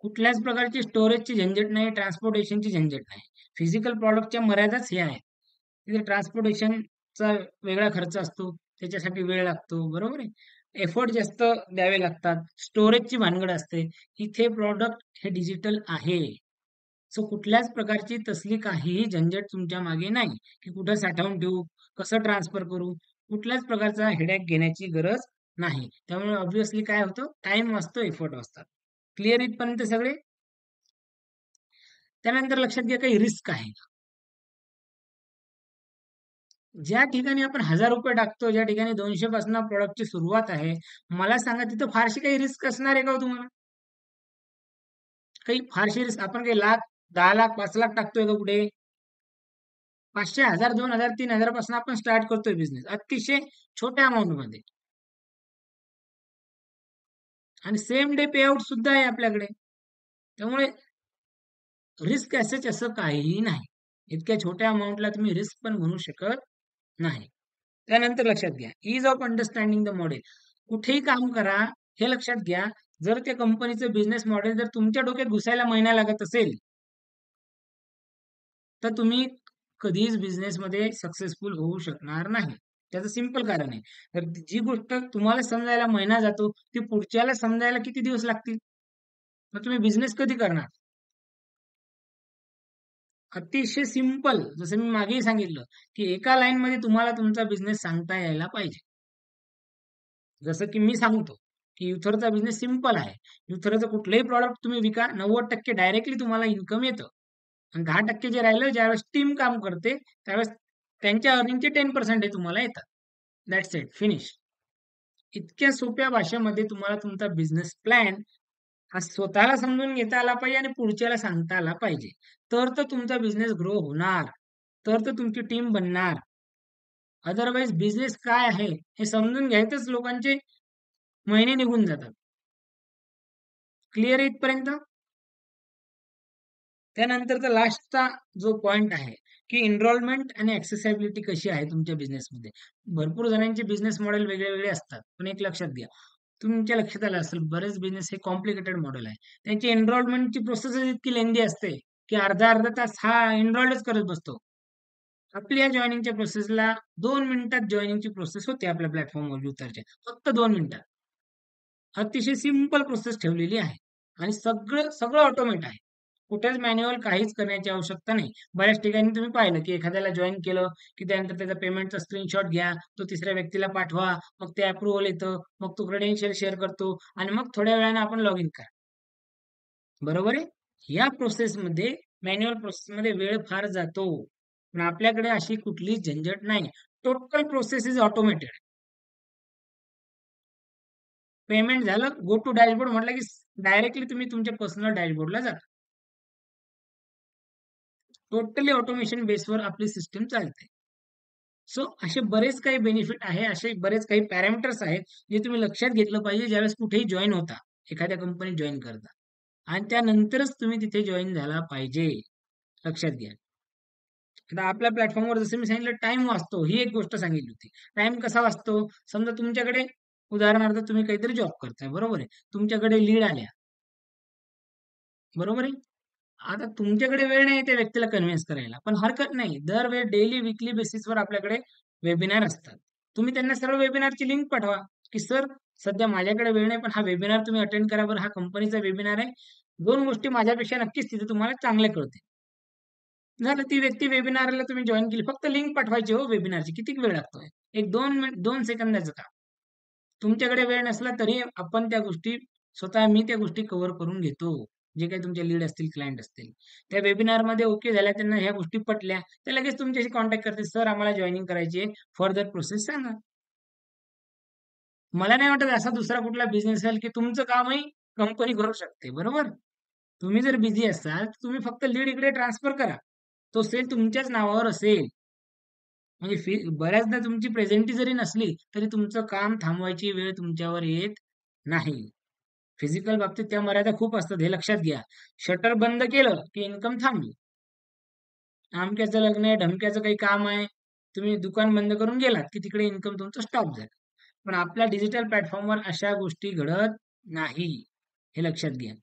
कुठल्याच प्रकारची स्टोरेजची झंझट नाही, ट्रान्सपोर्टेशनची झंझट नाही. फिजिकल प्रॉडक्टच्या मर्यादाच हे आहेत. तिथे ट्रान्सपोर्टेशन चा वेगळा खर्च असतो, त्याच्यासाठी वेळ लागतो, बरोबर आहे. एफर्ट जास्त द्यावे लागतात, स्टोरेजची भानगड असते. इथे प्रॉडक्ट हे डिजिटल आहे. सो कुठल्याच प्रकारची तसली काहीही झंझट तुमच्या मागे नाही, की कुठं साठवून ठेवू, कसं ट्रान्सफर करू, कुठल्याच प्रकारचा हेडॅक घेण्याची गरज नाही. त्यामुळे ऑब्व्हियसली काय होतं, टाईम वाचतो, एफर्ट वाचतात. क्लिअर इथपर्यंत सगळे? त्यानंतर लक्षात घ्या, काही रिस्क आहे. ज्या ठिकाणी आपण ₹1000 टाकतो, ज्या ठिकाणी 200 पासून प्रॉडक्टची सुरुवात आहे, मला सांगा तिथं फारशी काही रिस्क असणार आहे का हो तुम्हाला? काही फारशी रिस्क आपण काही लाख, 10 लाख, 5 लाख टाकतोय का कुठे? 500, 1000, 2000, 3000 पासून आपण स्टार्ट करतोय बिझनेस. अतिशय छोट्या अमाउंट मध्ये आणि सेम डे पेआउट सुद्धा आहे आपल्याकडे. त्यामुळे रिस्क ॲज असं काहीही नाही. इतक्या छोट्या अमाउंटला तुम्ही रिस्क पण म्हणू शकत नाही. त्यानंतर लक्षात घ्या, ईज ऑफ अंडरस्टँडिंग द मॉडेल. कुठेही काम करा, हे लक्षात घ्या, जर त्या कंपनीचं बिझनेस मॉडेल जर तुमच्या डोक्यात घुसायला महिना लागत असेल, तर तुम्ही कधीच बिझनेसमध्ये सक्सेसफुल होऊ शकणार नाही. त्याचं सिंपल कारण आहे. तर जी गोष्ट तुम्हाला समजायला महिना जातो, ती पुढच्याला समजायला किती दिवस लागतील? मग तुम्ही बिझनेस कधी करणार? अतिशय सिंपल, जसं मी मागेही सांगितलं, की एका लाईनमध्ये तुम्हाला तुमचा बिझनेस सांगता यायला पाहिजे. जसं की मी सांगतो, की युथरचा बिझनेस सिंपल आहे. युथरचं कुठलंही प्रॉडक्ट तुम्ही विका, 90% डायरेक्टली तुम्हाला इन्कम येतं. आणि 10% जे राहिलं, ज्यावेळेस टीम काम करते, त्यावेळेस त्यांच्या अर्निंगचे 10% हे तुम्हाला येतात. That's it, finish. इतक्या सोप्या भाषेमध्ये तुम्हाला तुमचा बिझनेस प्लॅन हा स्वतःला समजून घेता आला पाहिजे आणि पुढच्याला सांगता आला पाहिजे. तर तुमचा बिझनेस ग्रो होणार. तर तुमची टीम बनणार. अदरवाईज बिझनेस काय आहे हे समजून घ्यायचंच लोकांचे महिने निघून जातात. क्लिअर आहे इथपर्यंत? त्यानंतरचा लास्टचा जो पॉइंट आहे, की एनरोलमेंट आणि ॲक्सेसिबिलिटी कशी आहे तुमच्या बिझनेसमध्ये. भरपूर जणांचे बिझनेस मॉडेल वेगळे-वेगळे असतात. पण एक लक्षात घ्या, तुमच्या लक्षात आलं असेल बरेच बिझनेस हे कॉम्प्लिकेटेड मॉडेल आहे. त्यांची एनरोलमेंटची प्रोसेसच इतकी लेंदी असते, की अर्धा-अर्धा तास हा एनरोल्डच करत बसतो. आपल्या जॉइनिंगच्या प्रोसेसला 2 मिनिटात जॉइनिंगची प्रोसेस होते आपल्या प्लॅटफॉर्मवर उतरच्या. फक्त 2 मिनिटात. अतिशय सिंपल प्रोसेस ठेवलेली आहे आणि सगळं सगळं ऑटोमेट आहे. कुठेच मॅन्युअल काहीच करण्याची आवश्यकता नाही. बऱ्याच ठिकाणी तुम्ही पाहिलं, की एखाद्याला जॉइन केलं, की त्यानंतर त्याचा पेमेंटचा स्क्रीनशॉट घ्या, तो तिसऱ्या व्यक्तीला पाठवा, मग ते अप्रूव्हल येतं, मग तो क्रेडेन्शियल शेअर करतो आणि मग थोड्या वेळाने आपण लॉग इन करा. बरोबर आहे? या प्रोसेसमध्ये मॅन्युअल प्रोसेसमध्ये वेळ फार जातो. पण आपल्याकडे अशी कुठलीच झंझट नाही. Total process is automated. Payment झालं, गो टू डॅशबोर्ड म्हटलं, की डायरेक्टली तुम्ही तुमच्या पर्सनल डॅशबोर्डला जाता. टोटली ऑटोमेशन बेसवर आपली सिस्टम चालते. सो असे बरेच काही बेनिफिट आहे, असे बरेच काही पॅरामीटर्स आहेत, जे तुम्ही लक्षात घेतलं पाहिजे ज्यावेळेस कुठेही जॉइन होता, एखाद्या कंपनीत जॉइन करता आणि त्यानंतरच तुम्ही तिथे जॉइन झाला पाहिजे. लक्षात घ्या. आता आपल्या प्लॅटफॉर्मवर जसं मी सांगितलं टाईम वाचतो, ही एक गोष्ट सांगितली होती. टाईम कसा वाचतो? समजा तुमच्याकडे उदाहरणार्थ तुम्ही काहीतरी जॉब करताय, बरोबर आहे. तुमच्याकडे लीड आल्या, बरोबर आहे. आता तुमच्याकडे वेळ नाही त्या व्यक्तीला कन्व्हिन्स करायला, पण हरकत नाही. दरवेळी डेली, वीकली बेसिसवर आपल्याकडे वेबिनार असतात. तुम्ही त्यांना सरळ वेबिनारची लिंक पाठवा, की "सर, सध्या माझ्याकडे वेळ नाही, पण हा वेबिनार तुम्ही अटेंड करा बरं. हा कंपनीचा वेबिनार आहे. 2 गोष्टी माझ्यापेक्षा नक्कीच तिथे तुम्हाला चांगल्या कळतील." झालं, ती व्यक्ती वेबिनारला तुम्ही जॉइन केली. फक्त लिंक पाठवायची हो वेबिनारची. किती वेळ लागतोय? एक 2 सेकंदाचं काम. तुमच्याकडे वेळ नसला तरी आपण त्या गोष्टी स्वतः मी त्या गोष्टी कव्हर करून घेतो. जे काही तुमचे लीड असतील, क्लायंट असतील. त्या वेबिनारमध्ये ओके झाल्या, त्यांना ह्या गोष्टी पटल्या, ते लगेच तुमच्याशी कॉन्टॅक्ट करतील. "सर, आम्हाला जॉइनिंग करायची आहे. फर्दर प्रोसेस सांगा." मला नाही वाटत असा दुसरा कुठला बिझनेस असेल, की तुमचं कामही कंपनी करू शकते. बरोबर? तुम्ही जर बिझी असाल, तर तुम्ही फक्त लीड इकडे ट्रान्सफर करा. तो सेल तुमच्याच नावावर असेल. म्हणजे बऱ्याचदा तुमची प्रेझेंटी जरी नसली, तरी तुमचं काम थांबवायची वेळ तुमच्यावर येत नाही. फिजिकल बाबतीत त्या मर्यादा खूप असतात, हे लक्षात घ्या. शटर बंद केलं, की इन्कम थांबली. अमक्याचं लग्न आहे, ढमक्याचं काही काम आहे, तुम्ही दुकान बंद करून गेलात, की तिकडे इन्कम तुमचं स्टॉप झालं. पण आपल्या डिजिटल प्लॅटफॉर्मवर अशा गोष्टी घडत नाही. हे लक्षात घ्या.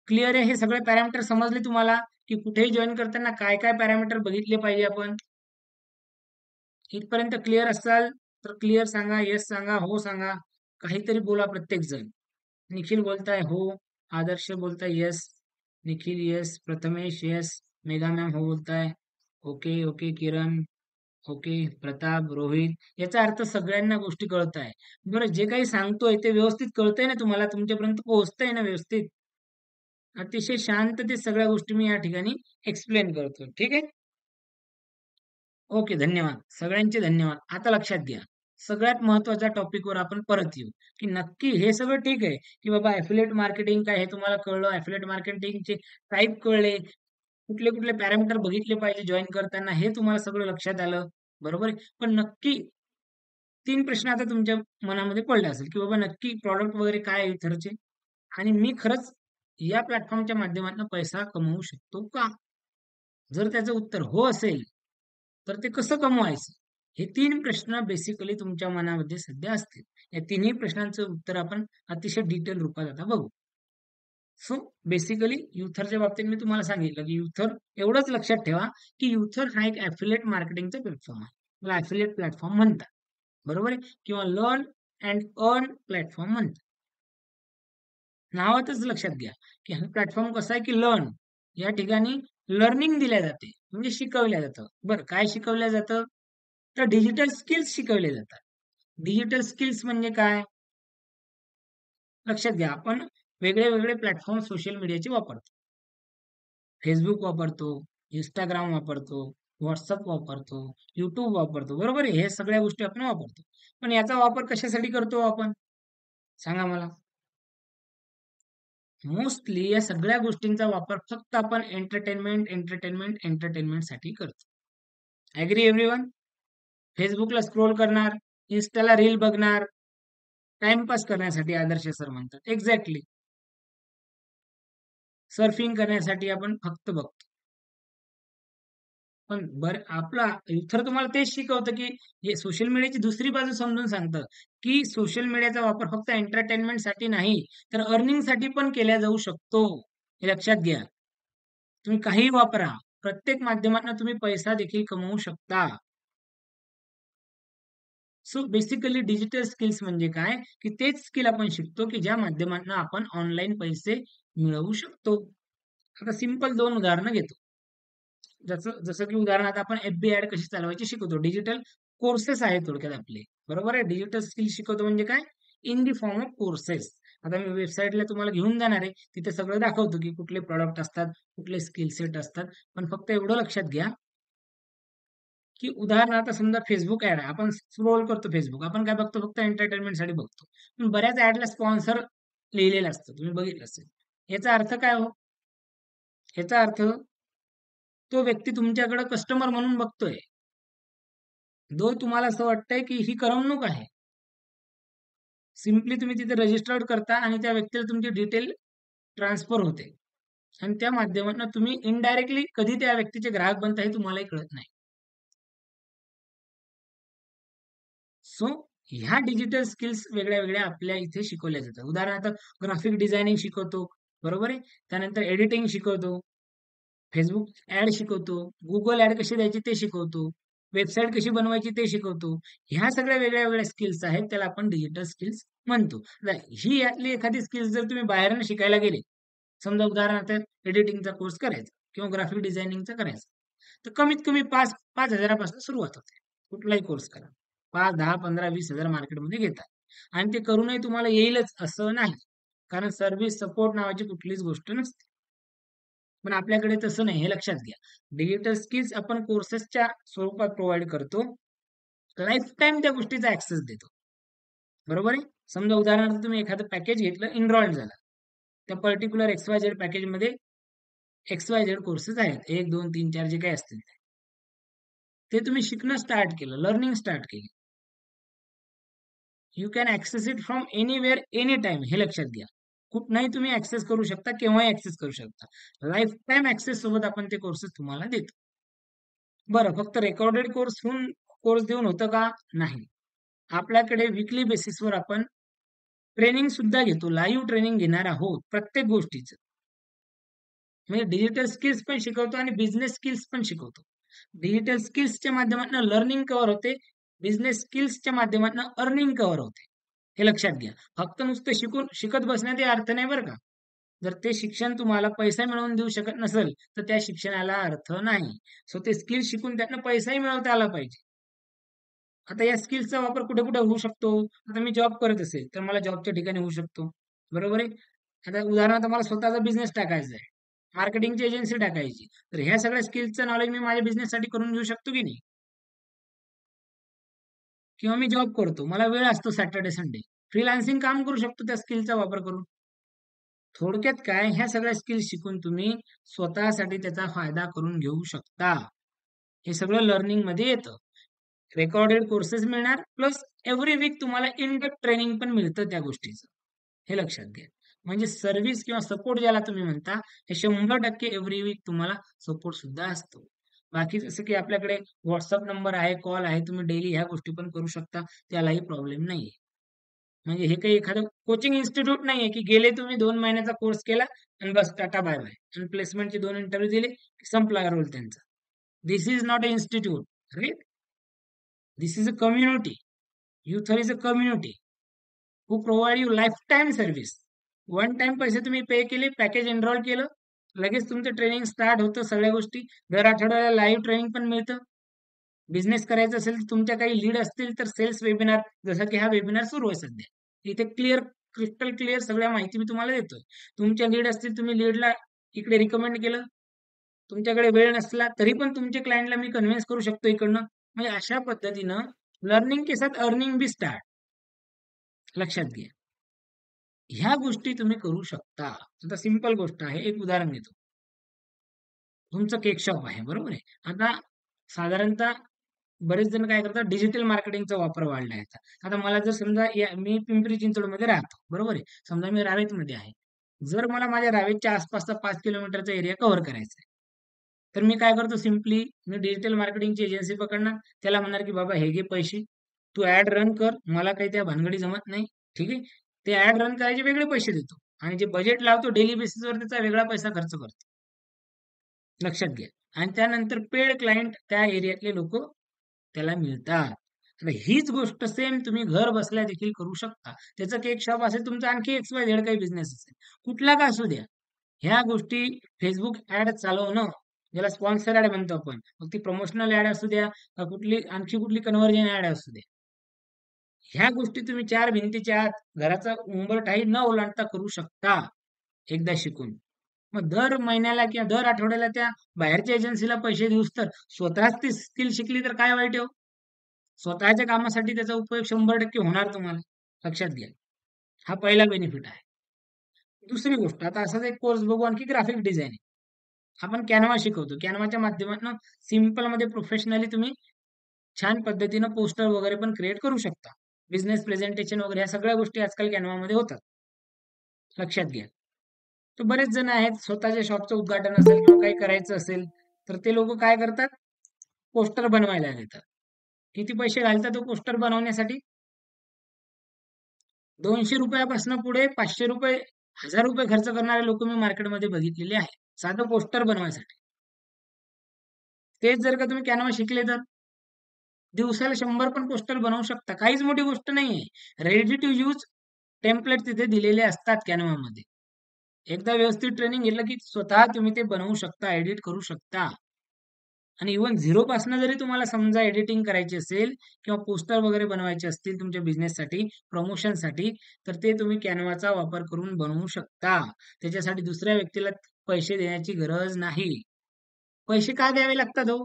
क्लिअर आहे? हे सगळे पॅरामीटर समजले तुम्हाला, की कुठेही जॉइन करताना काय-काय पॅरामीटर बघितले पाहिजे आपण? इथपर्यंत क्लिअर असाल तर क्लिअर सांगा, येस सांगा, हो सांगा. काहीतरी बोला प्रत्येक जण. निखिल बोलताय हो, आदर्श बोलताय yes, Nikhil yes, Prathamesh yes, Megha ma'am हो बोलताय. ओके ओके किरण, ओके प्रताप, रोहित. याचा अर्थ सगळ्यांना गोष्टी कळत आहे. बरं, जे काही सांगतोय ते व्यवस्थित कळतंय ना तुम्हाला, तुमच्यापर्यंत पोहोचतंय ना व्यवस्थित? अतिशय शांततेत सगळ्या गोष्टी मी या ठिकाणी एक्सप्लेन करतो. ठीक आहे? ओके, धन्यवाद. सगळ्यांचे धन्यवाद. आता लक्षात घ्या. सगळ्यात महत्त्वाच्या टॉपिकवर आपण परत येऊ, की नक्की हे सगळं ठीक आहे, की बाबा ॲफिलिएट मार्केटिंग काय हे तुम्हाला कळलं, ॲफिलिएट मार्केटिंगचे टाइप कळले, कुठले-कुठले पॅरामीटर बघितले पाहिजे जॉइन करताना हे तुम्हाला सगळं लक्षात आलं, बरोबर आहे. पण नक्की 3 प्रश्न आता तुमच्या मनामध्ये पडले असेल, की बाबा नक्की प्रॉडक्ट वगैरे काय आहे इथरचे? आणि मी खरंच या प्लॅटफॉर्मच्या माध्यमातून पैसा कमवू शकतो का? जर त्याचं उत्तर हो असेल, तर ते कसं कमवायचं? हे 3 प्रश्न बेसिकली तुमच्या मनामध्ये सध्या असतील. या तिन्ही प्रश्नांचं उत्तर आपण अतिशय डिटेल रूपात आता बघू. सो बेसिकली युथरच्या बाबतीत मी तुम्हाला सांगितलं, की युथर एवढंच लक्षात ठेवा, की युथर हा एक ॲफिलिएट मार्केटिंगचा प्लॅटफॉर्म आहे. त्याला ॲफिलिएट प्लॅटफॉर्म म्हणतात. बरोबर आहे? किंवा लर्न अँड अर्न प्लॅटफॉर्म म्हणतात. नावातच लक्षात घ्या, की हा प्लॅटफॉर्म कसा आहे, की लर्न या ठिकाणी लर्निंग दिल्या जाते, म्हणजे शिकवल्या जातं. बरं, काय शिकवलं जातं? तर डिजिटल स्किल्स शिकवले जातात. डिजिटल स्किल्स म्हणजे काय? लक्षात घ्या, आपण वेगळे-वेगळे प्लॅटफॉर्म सोशल मीडियाचे वापरतो. Facebook वापरतो, Instagram वापरतो, WhatsApp वापरतो, YouTube वापरतो. बरोबर आहे? हे सगळ्या गोष्टी आपण वापरतो. पण याचा वापर कशासाठी करतो आपण? सांगा मला. मोस्टली या सगळ्या गोष्टींचा वापर फक्त आपण एंटरटेनमेंटसाठी करतो. Agree everyone? Facebookला स्क्रोल करणार, Instaला रील बघणार, टाईमपास करण्यासाठी आदर्श सर म्हणतात. एक्झॅक्टली. सर्फिंग करण्यासाठी आपण फक्त बघतो. पण बरं आपला इथं तुम्हाला तेच शिकवतं, की हे सोशल मीडियाची दुसरी बाजू समजून सांगतं, की सोशल मीडियाचा वापर फक्त एंटरटेनमेंटसाठी नाही, तर अर्निंगसाठी पण केला जाऊ शकतो. हे लक्षात घ्या. तुम्ही काहीही वापरा. प्रत्येक माध्यमातून तुम्ही पैसा देखील कमवू शकता. सो बेसिकली डिजिटल स्किल्स म्हणजे काय, की तेच स्किल आपण शिकतो, की ज्या माध्यमातून आपण ऑनलाईन पैसे मिळवू शकतो. आता सिंपल 2 उदाहरणं घेतो. जसं जसं की उदाहरणार्थ आपण एफ-बी ॲड कशी चालवायची शिकवतो. डिजिटल कोर्सेस आहेत थोडक्यात आपले. बरोबर आहे. डिजिटल स्किल शिकवतो म्हणजे काय? In the form of courses. आता मी वेबसाईटला तुम्हाला घेऊन जाणार आहे. तिथे सगळं दाखवतो, की कुठले प्रॉडक्ट असतात, कुठले स्किल सेट असतात. पण फक्त एवढं लक्षात घ्या, की उदाहरणार्थ समजा Facebook ॲड आहे. आपण स्क्रोल करतो Facebook. आपण काय बघतो? फक्त एंटरटेनमेंटसाठी बघतो. पण बऱ्याच ॲडला स्पॉन्सर लिहिलेलं असतं. तुम्ही बघितलं असेल. याचा अर्थ काय हो? याचा अर्थ तो व्यक्ती तुमच्याकडे कस्टमर म्हणून बघतोय. दो तुम्हाला असं वाटतंय, की ही करमणूक आहे. सिम्पली तुम्ही तिथे रजिस्टर्ड करता आणि त्या व्यक्तीला तुमची डिटेल ट्रान्सफर होते. आणि त्या माध्यमातून तुम्ही इनडायरेक्टली कधी त्या व्यक्तीचे ग्राहक बनता हे तुम्हालाही कळत नाही. सो ह्या डिजिटल स्किल्स वेगळ्या-वेगळ्या आपल्या इथे शिकवल्या जातात. उदाहरणार्थ ग्राफिक डिझायनिंग शिकवतो, बरोबर आहे. त्यानंतर एडिटिंग शिकवतो. Facebook ॲड शिकवतो. Google ॲड कशी द्यायची ते शिकवतो. वेबसाईट कशी बनवायची ते शिकवतो. ह्या सगळ्या वेगळ्या-वेगळ्या स्किल्स आहेत. त्याला आपण डिजिटल स्किल्स म्हणतो. ही यातली एखादी स्किल्स जर तुम्ही बाहेरनं शिकायला गेले, समजा उदाहरणार्थ एडिटिंगचा कोर्स करायचा किंवा ग्राफिक डिझायनिंगचा करायचा, तर कमीत कमी 5,000 पासून सुरुवात होते. कुठलाही कोर्स करा. 5, 10, 15, 20,000 मार्केटमध्ये घेतात. आणि ते करूनही तुम्हाला येईलच असं नाही. कारण सर्व्हिस सपोर्ट नावाची कुठलीच गोष्ट नसते. पण आपल्याकडे तसं नाही हे लक्षात घ्या. डिजिटल स्किल्स आपण कोर्सेसच्या स्वरूपात प्रोव्हाईड करतो. लाईफटाईम त्या गोष्टीचा ॲक्सेस देतो. बरोबर आहे? समजा उदाहरणार्थ तुम्ही एखादं पॅकेज घेतलं, एनरॉल्ड झाला. त्या पर्टिक्युलर XYZ पॅकेजमध्ये XYZ कोर्सेस आहेत. 1, 2, 3, 4 जे काही असतील ते. ते तुम्ही शिकणं स्टार्ट केलं, लर्निंग स्टार्ट केली. You can access it from anywhere, any time हे लक्षात घ्या. कुठनंही तुम्ही ॲक्सेस करू शकता, केव्हाही ॲक्सेस करू शकता. लाईफटाईम ॲक्सेस सोबत आपण ते कोर्सेस तुम्हाला देतो. बरं, फक्त रेकॉर्डेड कोर्स देऊन होतं का? नाही. आपल्याकडे वीकली बेसिसवर आपण ट्रेनिंग सुद्धा घेतो. लाईव्ह ट्रेनिंग घेणार आहोत प्रत्येक गोष्टीचं. म्हणजे डिजिटल स्किल्स पण शिकवतो आणि बिझनेस स्किल्स पण शिकवतो. डिजिटल स्किल्सच्या माध्यमातून लर्निंग कव्हर होते, बिझनेस स्किल्सच्या माध्यमातून अर्निंग कव्हर होते. हे लक्षात घ्या. फक्त नुसतं शिकत बसण्यात हे अर्थ नाही बरं का. जर ते शिक्षण तुम्हाला पैसा मिळवून देऊ शकत नसेल, तर त्या शिक्षणाला अर्थ नाही. सो ते स्किल शिकून त्यातनं पैसाही मिळवता आला पाहिजे. आता या स्किल्सचा वापर कुठे-कुठे होऊ शकतो? आता मी जॉब करत असेल, तर मला जॉबच्या ठिकाणी होऊ शकतो. बरोबर आहे? आता उदाहरणार्थ मला स्वतःचा बिझनेस टाकायचा आहे. मार्केटिंगची एजन्सी टाकायची. तर ह्या सगळ्या स्किल्सचं नॉलेज मी माझ्या बिझनेससाठी करून घेऊ शकतो की नाही? किंवा मी जॉब करतो. मला वेळ असतो सॅटर्डे, संडे. फ्रीलान्सिंग काम करू शकतो त्या स्किलचा वापर करून. थोडक्यात काय, ह्या सगळ्या स्किल्स शिकून तुम्ही स्वतःसाठी त्याचा फायदा करून घेऊ शकता. हे सगळं लर्निंगमध्ये येतं. रेकॉर्डेड कोर्सेस मिळणार प्लस एव्हरी वीक तुम्हाला इन डेप्थ ट्रेनिंग पण मिळतं त्या गोष्टीचं. हे लक्षात घ्या. म्हणजे सर्व्हिस किंवा सपोर्ट ज्याला तुम्ही म्हणता, हे 100% एव्हरी वीक तुम्हाला सपोर्ट सुद्धा असतो. बाकी जसं की आपल्याकडे WhatsApp नंबर आहे, कॉल आहे, तुम्ही डेली ह्या गोष्टी पण करू शकता. त्यालाही प्रॉब्लेम नाहीये. म्हणजे हे काही एखादं कोचिंग इन्स्टिट्यूट नाहीये, की गेले तुम्ही 2 महिन्याचा कोर्स केला आणि बस टाटा बाय-बाय. आणि प्लेसमेंटचे 2 इंटरव्ह्यू दिले, की संपला रोल त्यांचा. This is not a institute, right? This is a community. Youther is a community who provide you lifetime service. One time पैसे तुम्ही पे केले, पॅकेज एनरोल केलं, लगेच तुमचं ट्रेनिंग स्टार्ट होतं, सगळ्या गोष्टी. दर आठवड्याला लाईव्ह ट्रेनिंग पण मिळतं. बिझनेस करायचा असेल तर तुमच्या काही लीड असतील तर सेल्स वेबिनार, जसं की हा वेबिनार सुरू आहे सध्या. इथे क्रिस्टल क्लिअर सगळ्या माहिती मी तुम्हाला देतोय. तुमच्या लीड असतील, तुम्ही लीडला इकडे रिकमेंड केलं, तुमच्याकडे वेळ नसला तरी पण तुमच्या क्लायंटला मी कन्व्हिन्स करू शकतो इकडनं. म्हणजे अशा पद्धतीनं लर्निंग के साथ अर्निंग बी स्टार्ट. लक्षात घ्या. ह्या गोष्टी तुम्ही करू शकता. आता सिंपल गोष्ट आहे. एक उदाहरण देतो. तुमचं केक शॉप आहे, बरोबर आहे. आता साधारणतः बरेच जण काय करतात, डिजिटल मार्केटिंगचा वापर वाढला आहे आता. आता मला जर समजा मी पिंपरी चिंचवडमध्ये राहतो, बरोबर आहे. समजा मी रावेतमध्ये आहे. जर मला माझ्या रावेतच्या आसपासचा 5 किलोमीटरचा एरिया कव्हर करायचा आहे. तर मी काय करतो, सिंपली मी डिजिटल मार्केटिंगची एजन्सी पकडणार. त्याला म्हणणार, की "बाबा हे घे पैसे. तू ॲड रन कर. मला काही त्या भानगडी जमत नाही." ठीक आहे. ते ॲड रन करायचे वेगळे पैसे देतो आणि जे बजेट लावतो डेली बेसिसवर त्याचा वेगळा पैसा खर्च करतो. लक्षात घ्या. आणि त्यानंतर पेड क्लायंट त्या एरियातले लोकं त्याला मिळतात. आता हीच गोष्ट सेम तुम्ही घर बसल्या देखील करू शकता. त्याचं केक शॉप असेल, तुमचा आणखी XYZ काही बिझनेस असेल, कुठला का असू द्या. ह्या गोष्टी Facebook ॲड चालवणं, ज्याला स्पॉन्सर ॲड म्हणतो आपण. मग ती प्रमोशनल ॲड असू द्या, का आणखी कुठली कन्व्हर्जन ॲड असू द्या. ह्या गोष्टी तुम्ही 4 भिंतीच्या आत घराचा उंबरठाही न ओलांडता करू शकता, एकदा शिकून. मग दर महिन्याला किंवा दर आठवड्याला त्या बाहेरच्या एजन्सीला पैसे देऊस तर स्वतःच ती स्किल शिकली तर काय वाईट आहे हो? स्वतःच्या कामासाठी त्याचा उपयोग 100% होणार तुम्हाला. लक्षात घ्या. हा पहिला बेनिफिट आहे. दुसरी गोष्ट, आता असाच एक कोर्स बघू आणखी, ग्राफिक डिझायनिंग. आपण कॅनव्हा शिकवतो. कॅनव्हाच्या माध्यमातून सिंपलमध्ये प्रोफेशनली तुम्ही छान पद्धतीनं पोस्टर वगैरे पण क्रिएट करू शकता. बिझनेस प्रेझेंटेशन वगैरे ह्या सगळ्या गोष्टी आजकाल कॅनव्हामध्ये होतात. लक्षात घ्या. तर बरेच जण आहेत, स्वतःच्या शॉपचं उद्घाटन असेल किंवा काही करायचं असेल, तर ते लोकं काय करतात? पोस्टर बनवायला घेतात. किती पैसे घालतात तो पोस्टर बनवण्यासाठी? ₹200 पासून पुढे ₹500, ₹1000 खर्च करणारे लोक मी मार्केटमध्ये बघितलेले आहेत. साधं पोस्टर बनवायसाठी. तेच जर का तुम्ही कॅनव्हा शिकले तर दिवसाला 100 पण पोस्टर बनवू शकता. काहीच मोठी गोष्ट नाहीये. रेडी टू यूज टेम्प्लेट तिथे दिलेले असतात कॅनव्हामध्ये. एकदा व्यवस्थित ट्रेनिंग घेतलं की स्वतः तुम्ही ते बनवू शकता, एडिट करू शकता. आणि इव्हन झिरोपासनं जरी तुम्हाला समजा एडिटिंग करायची असेल किंवा पोस्टर वगैरे बनवायचे असतील तुमच्या बिझनेससाठी, प्रमोशनसाठी, तर ते तुम्ही कॅनव्हाचा वापर करून बनवू शकता. त्याच्यासाठी दुसऱ्या व्यक्तीला पैसे देण्याची गरज नाही. पैसे का द्यावे लागतात हो?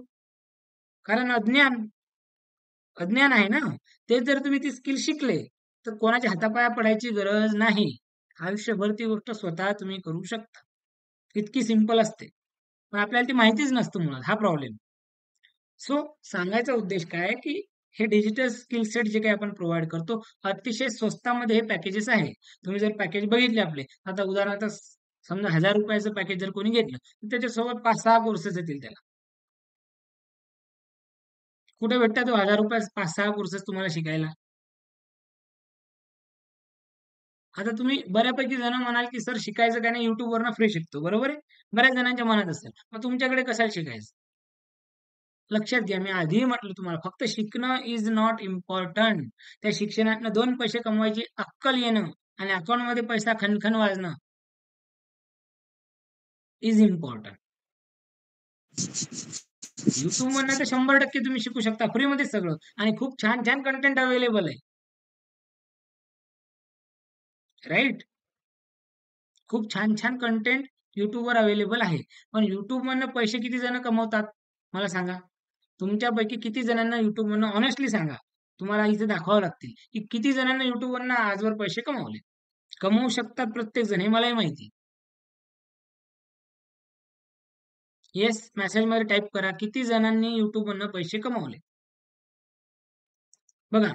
कारण अज्ञान आहे ना. तेच जर तुम्ही ती स्किल शिकले, तर कोणाच्या हातापाया पडायची गरज नाही. आयुष्यभर ती गोष्ट स्वतः तुम्ही करू शकता. इतकी सिंपल असते. पण आपल्याला ती माहितीच नसतं मुळात, हा प्रॉब्लेम. सो सांगायचा उद्देश काय आहे, की हे डिजिटल स्किल सेट जे काही आपण प्रोव्हाईड करतो, अतिशय स्वस्तामध्ये हे पॅकेजेस आहे. तुम्ही जर पॅकेज बघितले आपले, आता उदाहरणार्थ समजा ₹1000 पॅकेज जर कोणी घेतलं, तर त्याच्यासोबत 5-6 कोर्सेस येतील त्याला. कुठे भेटतात हो ₹1000 5-6 कोर्सेस तुम्हाला शिकायला? आता तुम्ही बऱ्यापैकी जण म्हणाल, की "सर शिकायचं काय नाही, YouTubeवरनं फ्री शिकतो." बरोबर आहे? बऱ्याच जणांच्या मनात असेल. मग तुमच्याकडे कशाला शिकायचं? लक्षात घ्या, मी आधीही म्हटलं तुम्हाला, फक्त शिकणं इज नॉट इम्पॉर्टंट. त्या शिक्षणातनं 2 पैसे कमवायची अक्कल येणं आणि अकाउंटमध्ये पैसा खणखण वाजणं इज इम्पॉर्टंट. YouTube मधनं तर 100% तुम्ही शिकू शकता फ्रीमध्ये सगळं, आणि खूप छान छान कंटेंट अवेलेबल आहे. राईट? खूप छान छान कंटेंट YouTubeवर अवेलेबल आहे. पण YouTube मधनं पैसे किती जण कमवतात? मला सांगा. तुमच्यापैकी किती जणांना YouTube मधनं, ऑनेस्टली सांगा. तुम्हाला इथे दाखवावं लागतील, की किती जणांना YouTube वरनं आजवर पैसे कमावले. कमवू शकतात प्रत्येक जण, हे मलाही माहिती आहे. येस, मेसेजमध्ये टाइप करा, किती जणांनी YouTube मधनं पैसे कमावले. बघा,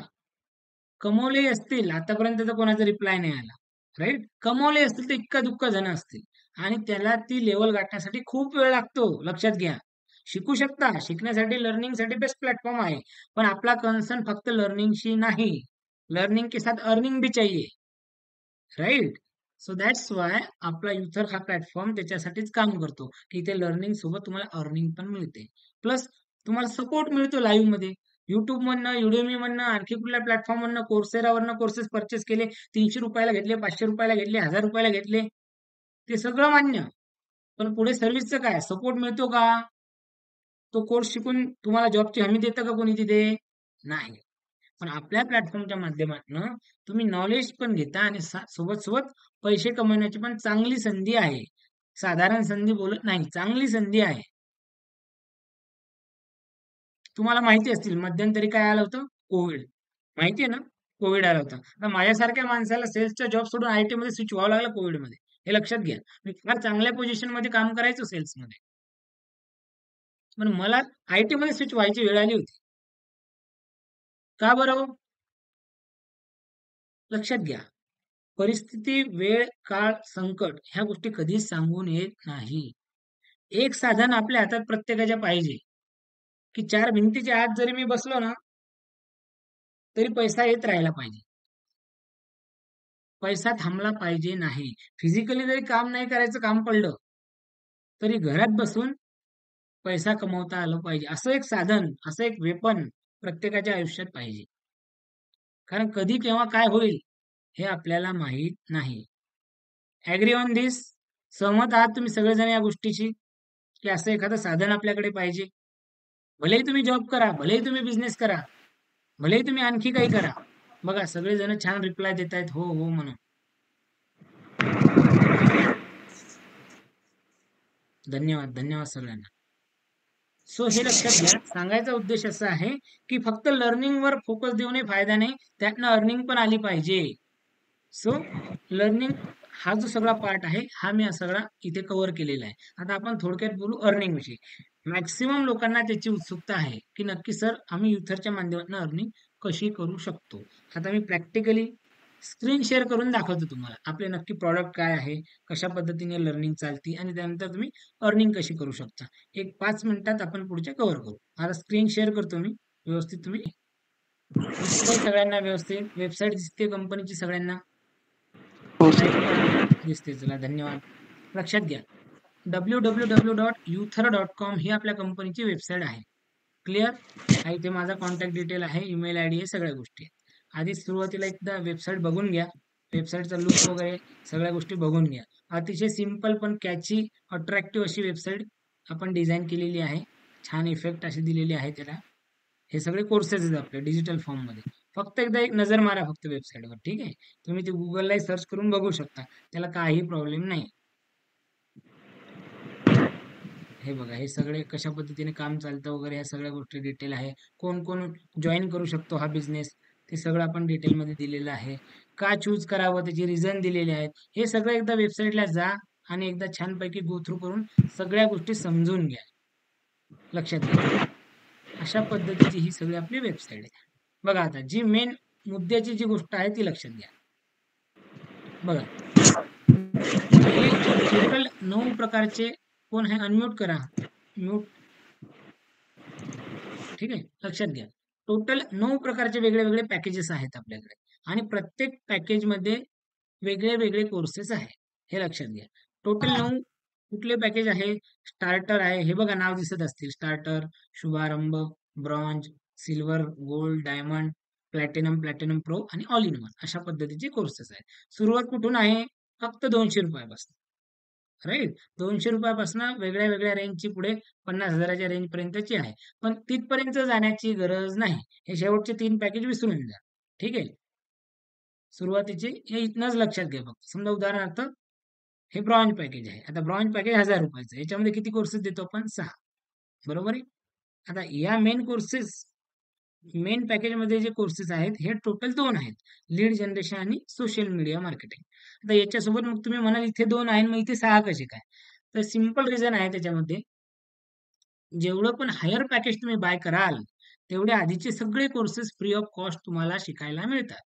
कमवले असतील आतापर्यंत तर कोणाचा रिप्लाय नाही आला. राईट? कमवले असतील तर इक्का दुक्का जण असतील, आणि त्याला ती लेवल गाठण्यासाठी खूप वेळ लागतो. लक्षात घ्या. शिकू शकता, शिकण्यासाठी लर्निंगसाठी बेस्ट प्लॅटफॉर्म आहे. पण आपला कन्सर्न फक्त लर्निंगशी नाही, लर्निंग के साथ अर्निंग भी चाहिए. राईट? सो दॅट्स वाय आपला युथर हा प्लॅटफॉर्म त्याच्यासाठीच काम करतो, की इथे लर्निंग सोबत तुम्हाला अर्निंग पण मिळते. प्लस तुम्हाला सपोर्ट मिळतो लाईव्ह मध्ये. YouTube मधनं, Udemy मधनं, आणखी कुठल्या प्लॅटफॉर्म मधनं, Coursera कोर्सेस परचेस केले, 300 रुपयाला घेतले, 500 रुपयाला घेतले, 1000 रुपयाला घेतले, ते सगळं मान्य. पण पुढे सर्व्हिसचं काय? सपोर्ट मिळतो का? तो कोर्स शिकून तुम्हाला जॉबची हमी देतं का कोणी तिथे? नाही. पण आपल्या प्लॅटफॉर्मच्या माध्यमातून तुम्ही नॉलेज पण घेता, आणि सोबत सोबत पैसे कमवण्याची पण चांगली संधी आहे. साधारण संधी बोलत नाही, चांगली संधी आहे. तुम्हाला माहिती असतील मध्यंतरी काय आलं होतं? कोविड. माहिती आहे ना? कोविड आला होता. तर माझ्यासारख्या माणसाला सेल्सचा जॉब सोडून आयटी मध्ये स्विच व्हावं लागलं कोविडमध्ये. हे लक्षात घ्या. मी फार चांगल्या पोझिशन मध्ये काम करायचो सेल्समध्ये. पण मला आयटी मध्ये स्विच व्हायची वेळ आली होती. का बरं हो? लक्षात घ्या. परिस्थिती, वेळ, काळ, संकट ह्या गोष्टी कधीच सांगून येत नाही. एक साधन आपल्या हातात प्रत्येकाच्या पाहिजे, की 4 भिंतीच्या आत जरी मी बसलो ना, तरी पैसा येत राहायला पाहिजे. पैसा थांबला पाहिजे नाही. फिजिकली जरी काम नाही करायचं, काम पडलं, तरी घरात बसून पैसा कमवता आलं पाहिजे. असं एक साधन, असं एक वेपन प्रत्येकाच्या आयुष्यात पाहिजे. कारण कधी केव्हा काय होईल हे आपल्याला माहीत नाही. Agree on this? सहमत आहात तुम्ही सगळेजण या गोष्टीशी, की असं एखादं साधन आपल्याकडे पाहिजे? भलेही तुम्ही जॉब करा, भलेही तुम्ही बिझनेस करा, भलेही तुम्ही आणखी काही करा. बघा, सगळेजण छान रिप्लाय देत आहेत, हो, हो म्हणून. धन्यवाद, धन्यवाद सगळ्यांना. सो हे लक्षात घ्या, सांगायचा उद्देश असा आहे, की फक्त लर्निंगवर फोकस देऊनही फायदा नाही, त्यातनं अर्निंग पण आली पाहिजे. सो लर्निंग हा जो सगळा पार्ट आहे, हा मी सगळा इथे कव्हर केलेला आहे. आता आपण थोडक्यात बोलू अर्निंग विषयी. मॅक्सिमम लोकांना त्याची उत्सुकता आहे, की नक्की सर आम्ही युथरच्या माध्यमातून अर्निंग कशी करू शकतो. आता मी प्रॅक्टिकली स्क्रीन शेअर करून दाखवतो तुम्हाला. आपले नक्की प्रॉडक्ट काय आहे, कशा पद्धतीने लर्निंग चालते, आणि त्यानंतर तुम्ही अर्निंग कशी करू शकता. एक 5 मिनिटात आपण पुढच्या कव्हर करू. आता स्क्रीन शेअर करतो मी. व्यवस्थित तुम्ही दिसतंय सगळ्यांना व्यवस्थित? वेबसाईट दिसते कंपनीची सगळ्यांना? टाईप करा. दिसते, चला धन्यवाद. लक्षात घ्या, www.uther.com ही आपल्या कंपनीची वेबसाईट आहे. क्लिअर आहे? इथे माझा कॉन्टॅक्ट डिटेल आहे, ईमेल आयडी आहे, सगळ्या गोष्टी आहेत. आधी सुरुवातीला एकदा वेबसाईट बघून घ्या. वेबसाईटचा लुक वगैरे सगळ्या गोष्टी बघून घ्या. अतिशय सिंपल पण कॅची, अट्रॅक्टिव्ह अशी वेबसाईट आपण डिझाईन केलेली आहे. छान इफेक्ट अशी दिलेली आहे त्याला. हे सगळे कोर्सेस आहेत आपले डिजिटल फॉर्ममध्ये. फक्त एकदा एक नजर मारा फक्त वेबसाईटवर, ठीक आहे? तुम्ही ते Googleलाही सर्च करून बघू शकता. त्याला काही प्रॉब्लेम नाही. हे बघा, हे सगळे कशा पद्धतीने काम चालतं वगैरे ह्या सगळ्या गोष्टी डिटेल आहे. कोण कोण जॉईन करू शकतो हा बिझनेस, ते सगळं आपण डिटेलमध्ये दिलेलं आहे. का चूज करावं त्याची रिझन दिलेले आहेत. हे सगळं एकदा वेबसाईटला जा आणि एकदा छानपैकी गो थ्रू करून सगळ्या गोष्टी समजून घ्या. लक्षात घ्या. अशा पद्धतीची ही सगळी आपली वेबसाईट आहे. बघा, आता जी मेन मुद्द्याची जी गोष्ट आहे ती लक्षात घ्या. बघा, हे टोटल 9 प्रकारचे, कोण आहे अनम्यूट करा, म्यूट, ठीक आहे? लक्षात घ्या, टोटल 9 प्रकारचे वेगळे वेगळे पॅकेजेस आहेत आपल्याकडे, आणि प्रत्येक पॅकेजमध्ये वेगळे वेगळे कोर्सेस आहेत. हे लक्षात घ्या. टोटल 9 कुठले पॅकेज आहे? स्टार्टर आहे, हे बघा नाव दिसत असतील, स्टार्टर, शुभारंभ, bronze, silver, gold, diamond, platinum, platinum pro आणि ऑल इन वन अशा पद्धतीचे कोर्सेस आहेत. सुरुवात कुठून आहे? फक्त 200 रुपयापासून. राईट, 200 रुपयापासून वेगळ्या वेगळ्या रेंजची पुढे 50,000च्या रेंज पर्यंतची आहे. पण तिथपर्यंत जाण्याची गरज नाही. हे शेवटचे 3 पॅकेज विसरून जा. ठीक आहे. सुरुवातीचे हे इथनच लक्षात घ्या फक्त. समजा उदाहरणार्थ हे ब्रॉन्झ पॅकेज आहे. आता ब्रॉन्झ पॅकेज 1000 रुपयाचं. याच्यामध्ये किती कोर्सेस देतो आपण? 6. बरोबर आहे. आता या मेन पॅकेजमध्ये जे कोर्सेस आहेत हे टोटल 2 आहेत. लीड जनरेशन आणि सोशल मीडिया मार्केटिंग. आता याच्यासोबत मग तुम्ही म्हणाल इथे 2 आहेत, मग इथे 6 कसे काय? तर सिंपल रिझन आहे त्याच्यामध्ये. जेवढं पण हायर पॅकेज तुम्ही बाय कराल, तेवढे आधीचे सगळे कोर्सेस फ्री ऑफ कॉस्ट तुम्हाला शिकायला मिळतात.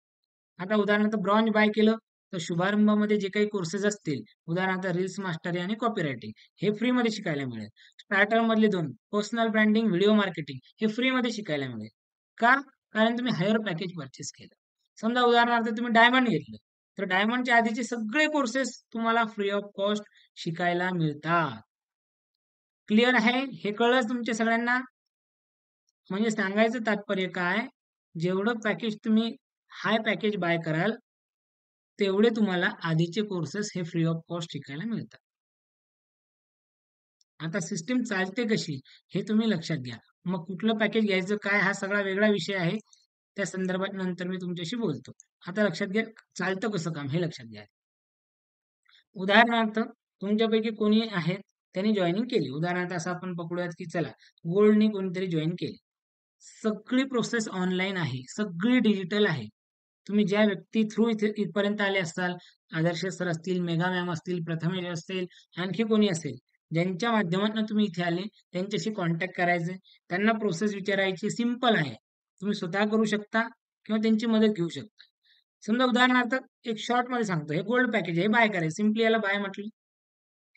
आता उदाहरणार्थ ब्रॉन्झ बाय केलं, तर शुभारंभामध्ये जे काही कोर्सेस असतील, उदाहरणार्थ रील्स मास्टरी आणि कॉपी रायटिंग, हे फ्रीमध्ये शिकायला मिळेल. स्टार्टर मधले 2 पर्सनल ब्रँडिंग, व्हिडिओ मार्केटिंग, हे फ्रीमध्ये शिकायला मिळेल. का? कारण तुम्ही हायर पॅकेज परचेस केलं. समजा उदाहरणार्थ तुम्ही डायमंड घेतलं, तर डायमंडच्या आधीचे सगळे कोर्सेस तुम्हाला फ्री ऑफ कॉस्ट शिकायला मिळतात. क्लिअर आहे? हे कळलं तुमच्या सगळ्यांना? म्हणजे सांगायचं तात्पर्य काय? जेवढं पॅकेज तुम्ही हाय पॅकेज बाय कराल, तेवढे तुम्हाला आधीचे कोर्सेस हे फ्री ऑफ कॉस्ट शिकायला मिळतात. आता सिस्टीम चालते कशी हे तुम्ही लक्षात घ्या. मग कुठलं पॅकेज घ्यायचं काय हा सगळा वेगळा विषय आहे. त्या संदर्भात नंतर मी तुमच्याशी बोलतो. आता लक्षात घ्या चालतं कसं काम हे लक्षात घ्या. उदाहरणार्थ तुमच्यापैकी कोणी आहेत त्यांनी जॉईनिंग केली. उदाहरणार्थ असं आपण पकडूयात की चला गोल्डनी कोणीतरी जॉईन केली. सगळी प्रोसेस ऑनलाईन आहे. सगळी डिजिटल आहे. तुम्ही ज्या व्यक्ती थ्रू इथे इथपर्यंत आले असाल, आदर्श सर असतील, मेघा मॅम असतील, प्रथमेश असेल, आणखी कोणी असेल, ज्यांच्या माध्यमातून तुम्ही इथे आले, त्यांच्याशी कॉन्टॅक्ट करायचे. त्यांना प्रोसेस विचारायची. सिंपल आहे. तुम्ही स्वतः करू शकता किंवा त्यांची मदत घेऊ शकता. समजा उदाहरणार्थ एक शॉर्टमध्ये सांगतो. हे गोल्ड पॅकेज आहे. हे बाय करायचं. सिम्पली याला बाय म्हटलं.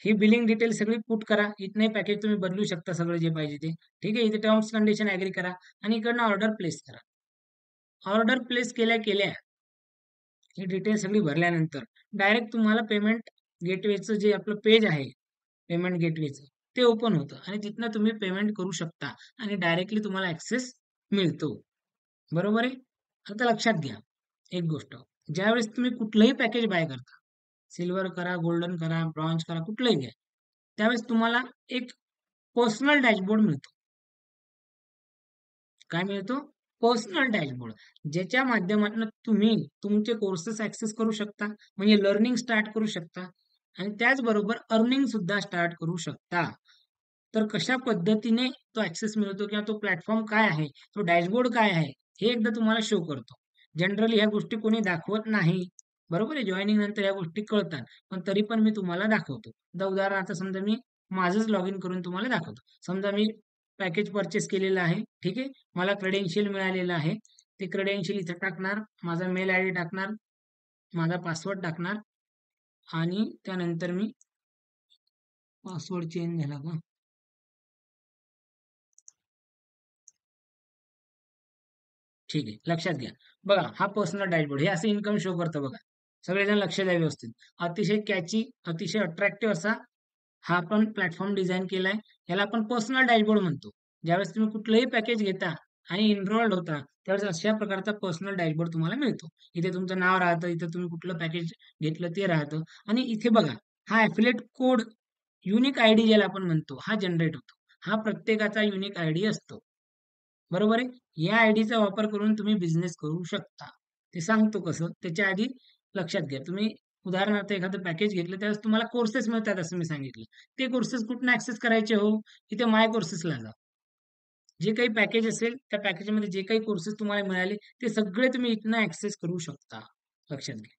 ही बिलिंग डिटेल सगळी पुट करा. इथनंही पॅकेज तुम्ही बदलू शकता सगळं जे पाहिजे ते. ठीक आहे. इथे टर्म्स कंडिशन ॲग्री करा आणि इकडनं ऑर्डर प्लेस करा. ऑर्डर प्लेस केल्या केल्या ही डिटेल सगळी भरल्यानंतर डायरेक्ट तुम्हाला पेमेंट गेटवेचं जे आपलं पेज आहे, पेमेंट गेटवेचं ते ओपन होतं आणि तिथनं तुम्ही पेमेंट करू शकता आणि डायरेक्टली तुम्हाला ॲक्सेस मिळतो. बरोबर आहे? आता लक्षात घ्या एक गोष्ट. ज्यावेळेस तुम्ही कुठलंही पॅकेज बाय करता, सिल्वर करा, गोल्डन करा, ब्रॉन्झ करा, कुठलंही घ्या. त्यावेळेस तुम्हाला एक पर्सनल डॅशबोर्ड मिळतो. काय मिळतो? Personal dashboard. ज्याच्या माध्यमातून तुम्ही तुमचे कोर्सेस ॲक्सेस करू शकता. म्हणजे लर्निंग स्टार्ट करू शकता आणि त्याचबरोबर अर्निंग सुद्धा स्टार्ट करू शकता. तर कशा पद्धतीने तो ॲक्सेस मिळतो किंवा तो प्लॅटफॉर्म काय आहे, तो डॅशबोर्ड काय आहे, हे एकदा तुम्हाला शो करतो. जनरली ह्या गोष्टी कोणी दाखवत नाही. बरोबर आहे. जॉइनिंग नंतर ह्या गोष्टी कळतात. पण तरी पण मी तुम्हाला दाखवतो. आता उदाहरणार्थ समजा मी माझंच लॉग इन करून तुम्हाला दाखवतो. समजा मी पॅकेज परचेस केलेलं आहे. ठीक आहे. मला क्रेडेन्शियल मिळालेलं आहे. ते क्रेडेन्शियल इथं टाकणार, माझा मेल आयडी टाकणार, माझा पासवर्ड टाकणार आणि त्यानंतर मी पासवर्ड चेंज झाला का? ठीक आहे. लक्षात घ्या. बघा हा पर्सनल डॅशबोर्ड हे असं इन्कम शो करतं बघा. सगळेजण लक्ष द्या व्यवस्थित. अतिशय कॅची, अतिशय अट्रॅक्टिव्ह असा हा आपण प्लॅटफॉर्म डिझाइन केलाय. याला आपण पर्सनल डॅशबोर्ड म्हणतो. ज्यावेळेस तुम्ही कुठलंही पॅकेज घेता आणि एनरोल्ड होता, त्यावेळेस अशा प्रकारचा पर्सनल डॅशबोर्ड तुम्हाला मिळतो. इथे तुमचं नाव राहतं, इथे तुम्ही कुठलं पॅकेज घेतलं ते राहतं आणि इथे बघा हा ॲफिलिएट कोड युनिक आयडी ज्याला आपण म्हणतो, हा जनरेट होतो. हा प्रत्येकाचा युनिक आयडी असतो. बरोबर आहे? या आयडीचा वापर करून तुम्ही बिझनेस करू शकता. ते सांगतो कसं, त्याच्या आधी लक्षात घ्या. तुम्ही उदाहरणार्थ एखादं पॅकेज घेतलं त्यावेळेस तुम्हाला कोर्सेस मिळतात असं मी सांगितलं. ते कोर्सेस कुठून ॲक्सेस करायचे हो? इथे माय कोर्सेसला जा. जे काही पॅकेज असेल, त्या पॅकेजमध्ये जे काही कोर्सेस तुम्हाला मिळाले, ते सगळे तुम्ही इथनं ॲक्सेस करू शकता. लक्षात घ्या.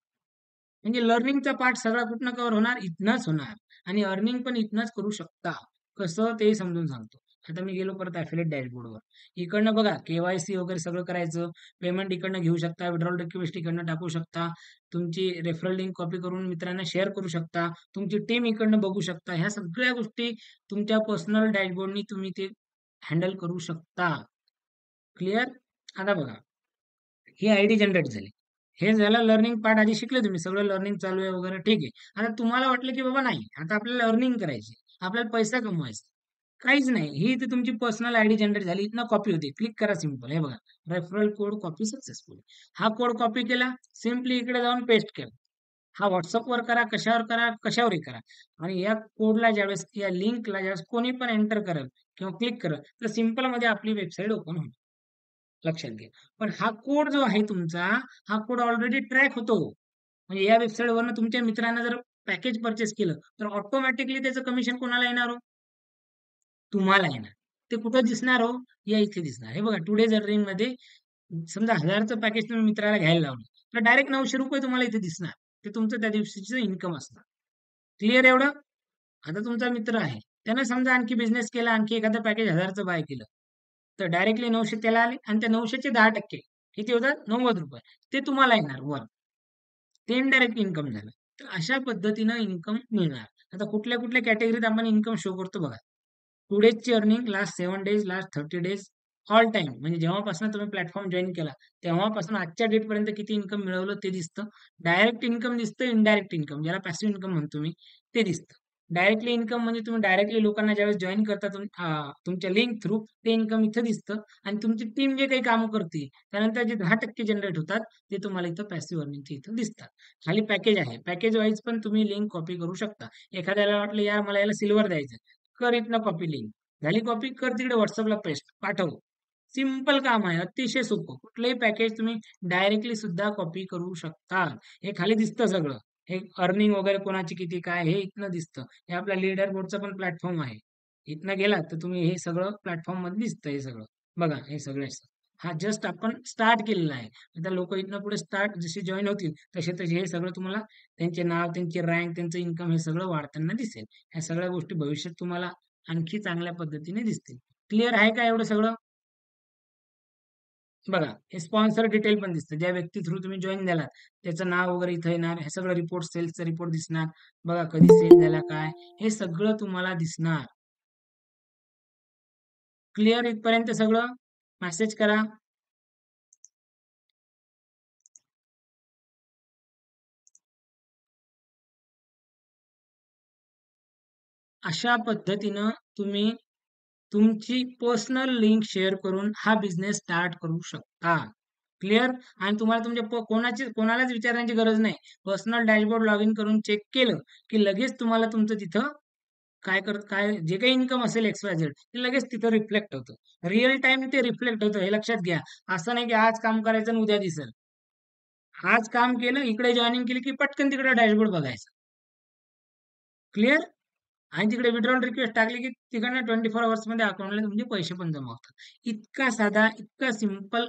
म्हणजे लर्निंगचा पार्ट सगळा कुठनं कव्हर होणार? इथनंच होणार आणि अर्निंग पण इथनंच करू शकता. कसं ते समजून सांगतो. आता मी गेलो परत ॲफिलिएट डॅशबोर्डवर. इकडनं बघा के-वाय-सी वगैरे सगळं करायचं. पेमेंट इकडनं घेऊ शकता. विथड्रॉवल रिक्वेस्ट इकडनं टाकू शकता. तुमची रेफरल लिंक कॉपी करून मित्रांना शेअर करू शकता. तुमची टीम इकडनं बघू शकता. ह्या सगळ्या गोष्टी तुमच्या पर्सनल डॅशबोर्डनी तुम्ही ते हँडल करू शकता. क्लिअर? आता बघा, ही आयडी जनरेट झाली. हे झालं लर्निंग पार्ट, आधी शिकले तुम्ही सगळं, लर्निंग चालू आहे वगैरे, ठीक आहे. आता तुम्हाला वाटलं की बाबा नाही, आता आपल्याला अर्निंग करायची, आपल्याला पैसा कमवायचा, काहीच नाही, ही इथे तुमची पर्सनल आयडी जनरेट झाली, इथनं कॉपी होते, क्लिक करा, सिंपल, हे बघा, रेफरल कोड कॉपी सक्सेसफुल. हा कोड कॉपी केला, सिम्पली इकडे जाऊन पेस्ट केला. हा व्हॉट्सअपवर करा, कशावर करा, कशावरही करा. आणि या कोडला ज्यावेळेस, या लिंकला ज्यावेळेस कोणी पण एंटर करेल किंवा क्लिक करेल, तर सिंपल मध्ये आपली वेबसाईट ओपन होईल. लक्षात घ्या. पण हा कोड जो आहे तुमचा, हा कोड ऑलरेडी ट्रॅक होतो. म्हणजे या वेबसाईटवरनं तुमच्या मित्रांना जर पॅकेज परचेस केलं, तर ऑटोमॅटिकली त्याचं कमिशन कोणाला येणार हो? तुम्हाला येणार. ते कुठं दिसणार हो? या इथे दिसणार. हे बघा, टुडेज अर्निंग मध्ये समजा 1000चं पॅकेज तुम्ही मित्राला घ्यायला लावलं, तर डायरेक्ट ₹900 तुम्हाला इथे दिसणार. ते तुमचं त्या दिवशीचं इन्कम असणार. क्लिअर एवढं? आता तुमचा मित्र आहे. त्यानं समजा आणखी बिझनेस केला, आणखी एखादं पॅकेज 1000चं बाय केलं. तर डायरेक्टली 900 त्याला आले आणि त्या 900चे 10% किती होतात? ₹90. ते तुम्हाला येणार वर. ते इनडायरेक्ट इन्कम झालं. तर अशा पद्धतीनं इन्कम मिळणार. आता कुठल्या कुठल्या कॅटेगरीत आपण इन्कम शो करतो बघा. टू डेजची earning, last 7 days, last 30 days, all time, म्हणजे जेव्हापासून तुम्ही प्लॅटफॉर्म जॉइन केला, तेव्हापासून आजच्या डेटपर्यंत किती इन्कम मिळवलं ते दिसतं. डायरेक्ट इन्कम दिसतं, इनडायरेक्ट इन्कम, ज्याला पॅसिव्ह इन्कम म्हणतो मी, ते दिसतं. डायरेक्टली इन्कम म्हणजे तुम्ही डायरेक्टली लोकांना ज्यावेळेस जॉइन करता तुमच्या लिंक थ्रू, ते इन्कम इथं दिसतं. आणि तुमची टीम जे काही कामं करते, त्यानंतर जे 10% जनरेट होतात, ते तुम्हाला इथं पॅसिव्ह अर्निंगचे इथं दिसतात. खाली पॅकेज आहे. पॅकेज वाईज पण तुम्ही लिंक कॉपी करू शकता. एखाद्याला वाटलं यार मला याला सिल्वर द्यायचं, कर इथनं कॉपी लिंक. झाली कॉपी, कर तिकडे व्हॉट्सअपला पेस्ट, पाठव. सिंपल काम आहे, अतिशय सोपं. कुठलंही पॅकेज तुम्ही डायरेक्टली सुद्धा कॉपी करू शकता. हे खाली दिसतं सगळं. हे अर्निंग वगैरे कोणाची किती काय, हे इथनं दिसतं. हे आपल्या लीडर बोर्डचा पण प्लॅटफॉर्म आहे. इथनं गेलात तर तुम्ही हे सगळं प्लॅटफॉर्म मध्ये दिसतं हे सगळं. बघा हे सगळं असतं. हा जस्ट आपण स्टार्ट केलेला आहे. आता लोक इथनं पुढे स्टार्ट जसे जॉईन होतील, तसे तसे हे सगळं तुम्हाला, त्यांचे नाव, त्यांची रँक, त्यांचं इन्कम, हे सगळं वाढताना दिसेल. ह्या सगळ्या गोष्टी भविष्यात तुम्हाला आणखी चांगल्या पद्धतीने दिसतील. क्लिअर आहे का एवढं सगळं? बघा, हे स्पॉन्सर डिटेल पण दिसतं. ज्या व्यक्ती थ्रू तुम्ही जॉईन झालात, त्याचं नाव वगैरे इथं येणार. हे सगळं रिपोर्ट, सेल्सचा रिपोर्ट दिसणार. बघा कधी सेल झाला काय, हे सगळं तुम्हाला दिसणार. क्लिअर इथपर्यंत सगळं? मेसेज करा. अशा पद्धतीनं तुम्ही तुमची पर्सनल लिंक शेअर करून हा बिझनेस स्टार्ट करू शकता. क्लिअर? आणि तुम्हाला तुमच्या कोणालाच विचारण्याची गरज नाही. पर्सनल डॅशबोर्ड लॉग इन करून चेक केलं, की लगेच तुम्हाला तुमचं तिथं काय जे काही इन्कम असेल XYZ, ते लगेच तिथं रिफ्लेक्ट होतं. रिअल टाईम ते रिफ्लेक्ट होतं, हे लक्षात घ्या. असं नाही की आज काम करायचं आणि उद्या दिसेल. आज काम केलं, इकडे जॉइनिंग केली, की पटकन तिकडे डॅशबोर्ड बघायचा. क्लिअर? आणि तिकडे विड्रॉल रिक्वेस्ट टाकली, की तिकडनं 24 अवर्समध्ये अकाउंटला तुमचे पैसे पण जमा होतात. इतका साधा, इतका सिंपल,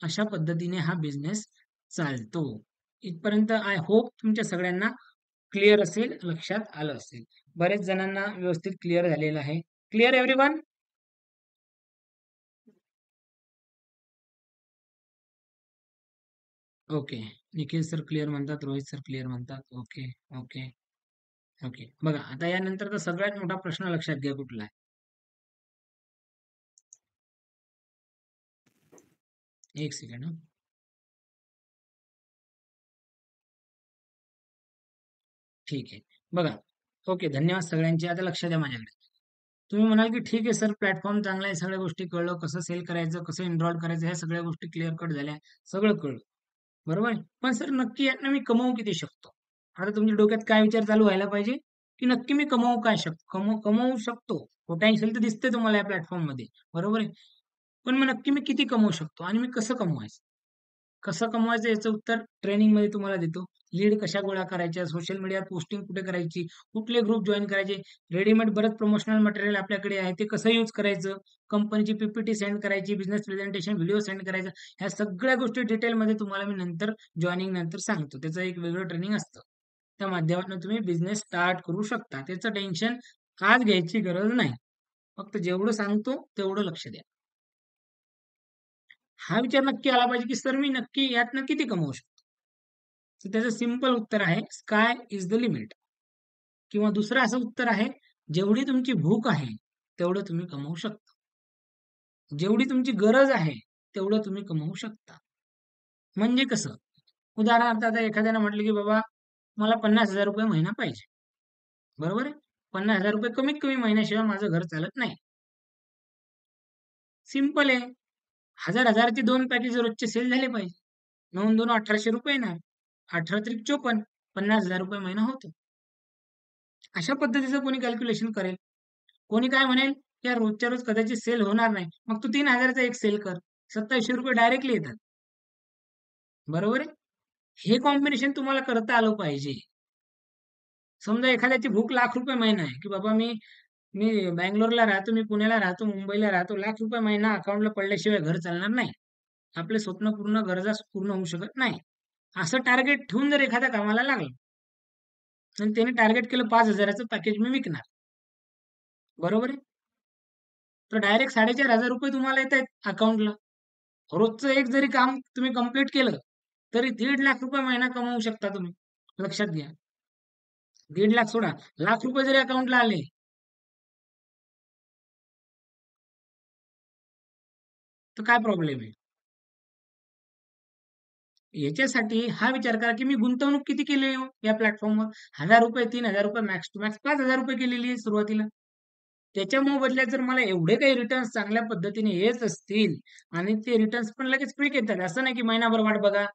अशा पद्धतीने हा बिझनेस चालतो. इथपर्यंत आय होप तुमच्या सगळ्यांना क्लिअर असेल, लक्षात आलं असेल. बरेच जणांना व्यवस्थित क्लिअर झालेलं आहे. Clear everyone? Okay. Nikhil sir clear म्हणतात, रोहित सर क्लिअर म्हणतात. Okay, okay, okay. बघा, आता यानंतरचा सगळ्यात मोठा प्रश्न लक्षात घ्या कुठला आहे. एक सेकंड. ठीक आहे. बघा, ओके, धन्यवाद सगळ्यांचे. आता लक्ष द्या माझ्याकडे. तुम्ही म्हणाल की ठीक आहे सर, प्लॅटफॉर्म चांगला आहे, सगळ्या गोष्टी कळलं, कसं सेल करायचं, कसं एनरोल करायचं, ह्या सगळ्या गोष्टी क्लिअर कट झाल्या, सगळं कळलं. बरोबर आहे. पण सर नक्की यातनं मी कमवू किती शकतो? आता तुमच्या डोक्यात काय विचार चालू व्हायला पाहिजे, की नक्की मी कमवू काय शकतो, कमवू शकतो. पोटेन्शियल तर दिसते तुम्हाला या प्लॅटफॉर्म मध्ये, बरोबर आहे. पण मग नक्की मी किती कमवू शकतो आणि मी कसं कमवायचं? कसं कमवायचं याचं उत्तर ट्रेनिंगमध्ये तुम्हाला देतो. लीड कशा गोळा करायच्या, सोशल मीडियावर पोस्टिंग कुठे करायची, कुठले ग्रुप जॉइन करायचे, रेडीमेड बरंच प्रमोशनल मटेरियल आपल्याकडे आहे, ते कसं यूज करायचं, कंपनीची PPT सेंड करायची, बिझनेस प्रेझेंटेशन व्हिडिओ सेंड करायचा, ह्या सगळ्या गोष्टी डिटेलमध्ये तुम्हाला मी नंतर जॉइनिंग नंतर सांगतो. त्याचं एक वेगळं ट्रेनिंग असतं. त्या माध्यमातून तुम्ही बिझनेस स्टार्ट करू शकता. त्याचं टेन्शन आज घ्यायची गरज नाही. फक्त जेवढं सांगतो तेवढं लक्ष द्या. हा विचार नक्की आला पाहिजे, की सर मी नक्की यातनं किती कमवू शकतो? तर त्याचं सिंपल उत्तर आहे, स्काय इज द लिमिट. किंवा दुसरं असं उत्तर आहे, जेवढी तुमची भूक आहे, तेवढं तुम्ही कमवू शकता. जेवढी तुमची गरज आहे, तेवढं तुम्ही कमवू शकता. म्हणजे कसं? उदाहरणार्थ आता एखाद्यानं म्हटलं की बाबा मला 50,000 रुपये महिना पाहिजे. बरोबर आहे? 50,000 रुपये कमीत कमी महिन्याशिवाय माझं घर चालत नाही. सिंपल आहे. 1000-1000चे 2 पॅकेज रोजचे सेल झाले पाहिजे. 9-2 1800 रुपये येणार. 18 त्रिक 54 50,000 रुपये महिना होतो. अशा पद्धतीचं कोणी कॅल्क्युलेशन करेल. कोणी काय म्हणेल, की यार रोजच्या रोज कदाचित सेल होणार नाही. मग तू 3,000चा एक सेल कर. 2700 रुपये डायरेक्टली येतात. बरोबर आहे? हे कॉम्बिनेशन तुम्हाला करता आलं पाहिजे. समजा एखाद्याची भूक ₹1,00,000 महिना आहे, की बाबा मी मी बंगलोरला राहतो, मी पुण्याला राहतो, मुंबईला राहतो. ₹1,00,000 महिना अकाउंटला पडल्याशिवाय घर चालणार नाही. आपले स्वप्न पूर्ण गरजा पूर्ण होऊ शकत नाही. असं टार्गेट ठेवून जर एखाद्या कामाला लागला आणि त्याने टार्गेट केलं 5,000चं पॅकेज मी विकणार. बरोबर आहे? तर डायरेक्ट ₹4,500 तुम्हाला येतायत अकाउंटला. रोजचं एक जरी काम तुम्ही कंप्लीट केलं, तरी ₹1,50,000 महिना कमवू शकता तुम्ही. लक्षात घ्या. 1,50,000 सोडा, ₹1,00,000 जरी अकाउंटला आले, तर काय प्रॉब्लेम आहे? याच्यासाठी हा विचार करा, की मी गुंतवणूक किती केली आहे हो या प्लॅटफॉर्मवर? ₹1,000, ₹3,000 मॅक्स टू मॅक्स ₹5,000 केलेली आहे सुरुवातीला. त्याच्या मोबदल्यात जर मला एवढे काही रिटर्न्स चांगल्या पद्धतीने येत असतील आणि ते रिटर्न्स पण लगेच क्विक येतात. असं नाही की महिनाभर वाट बघा,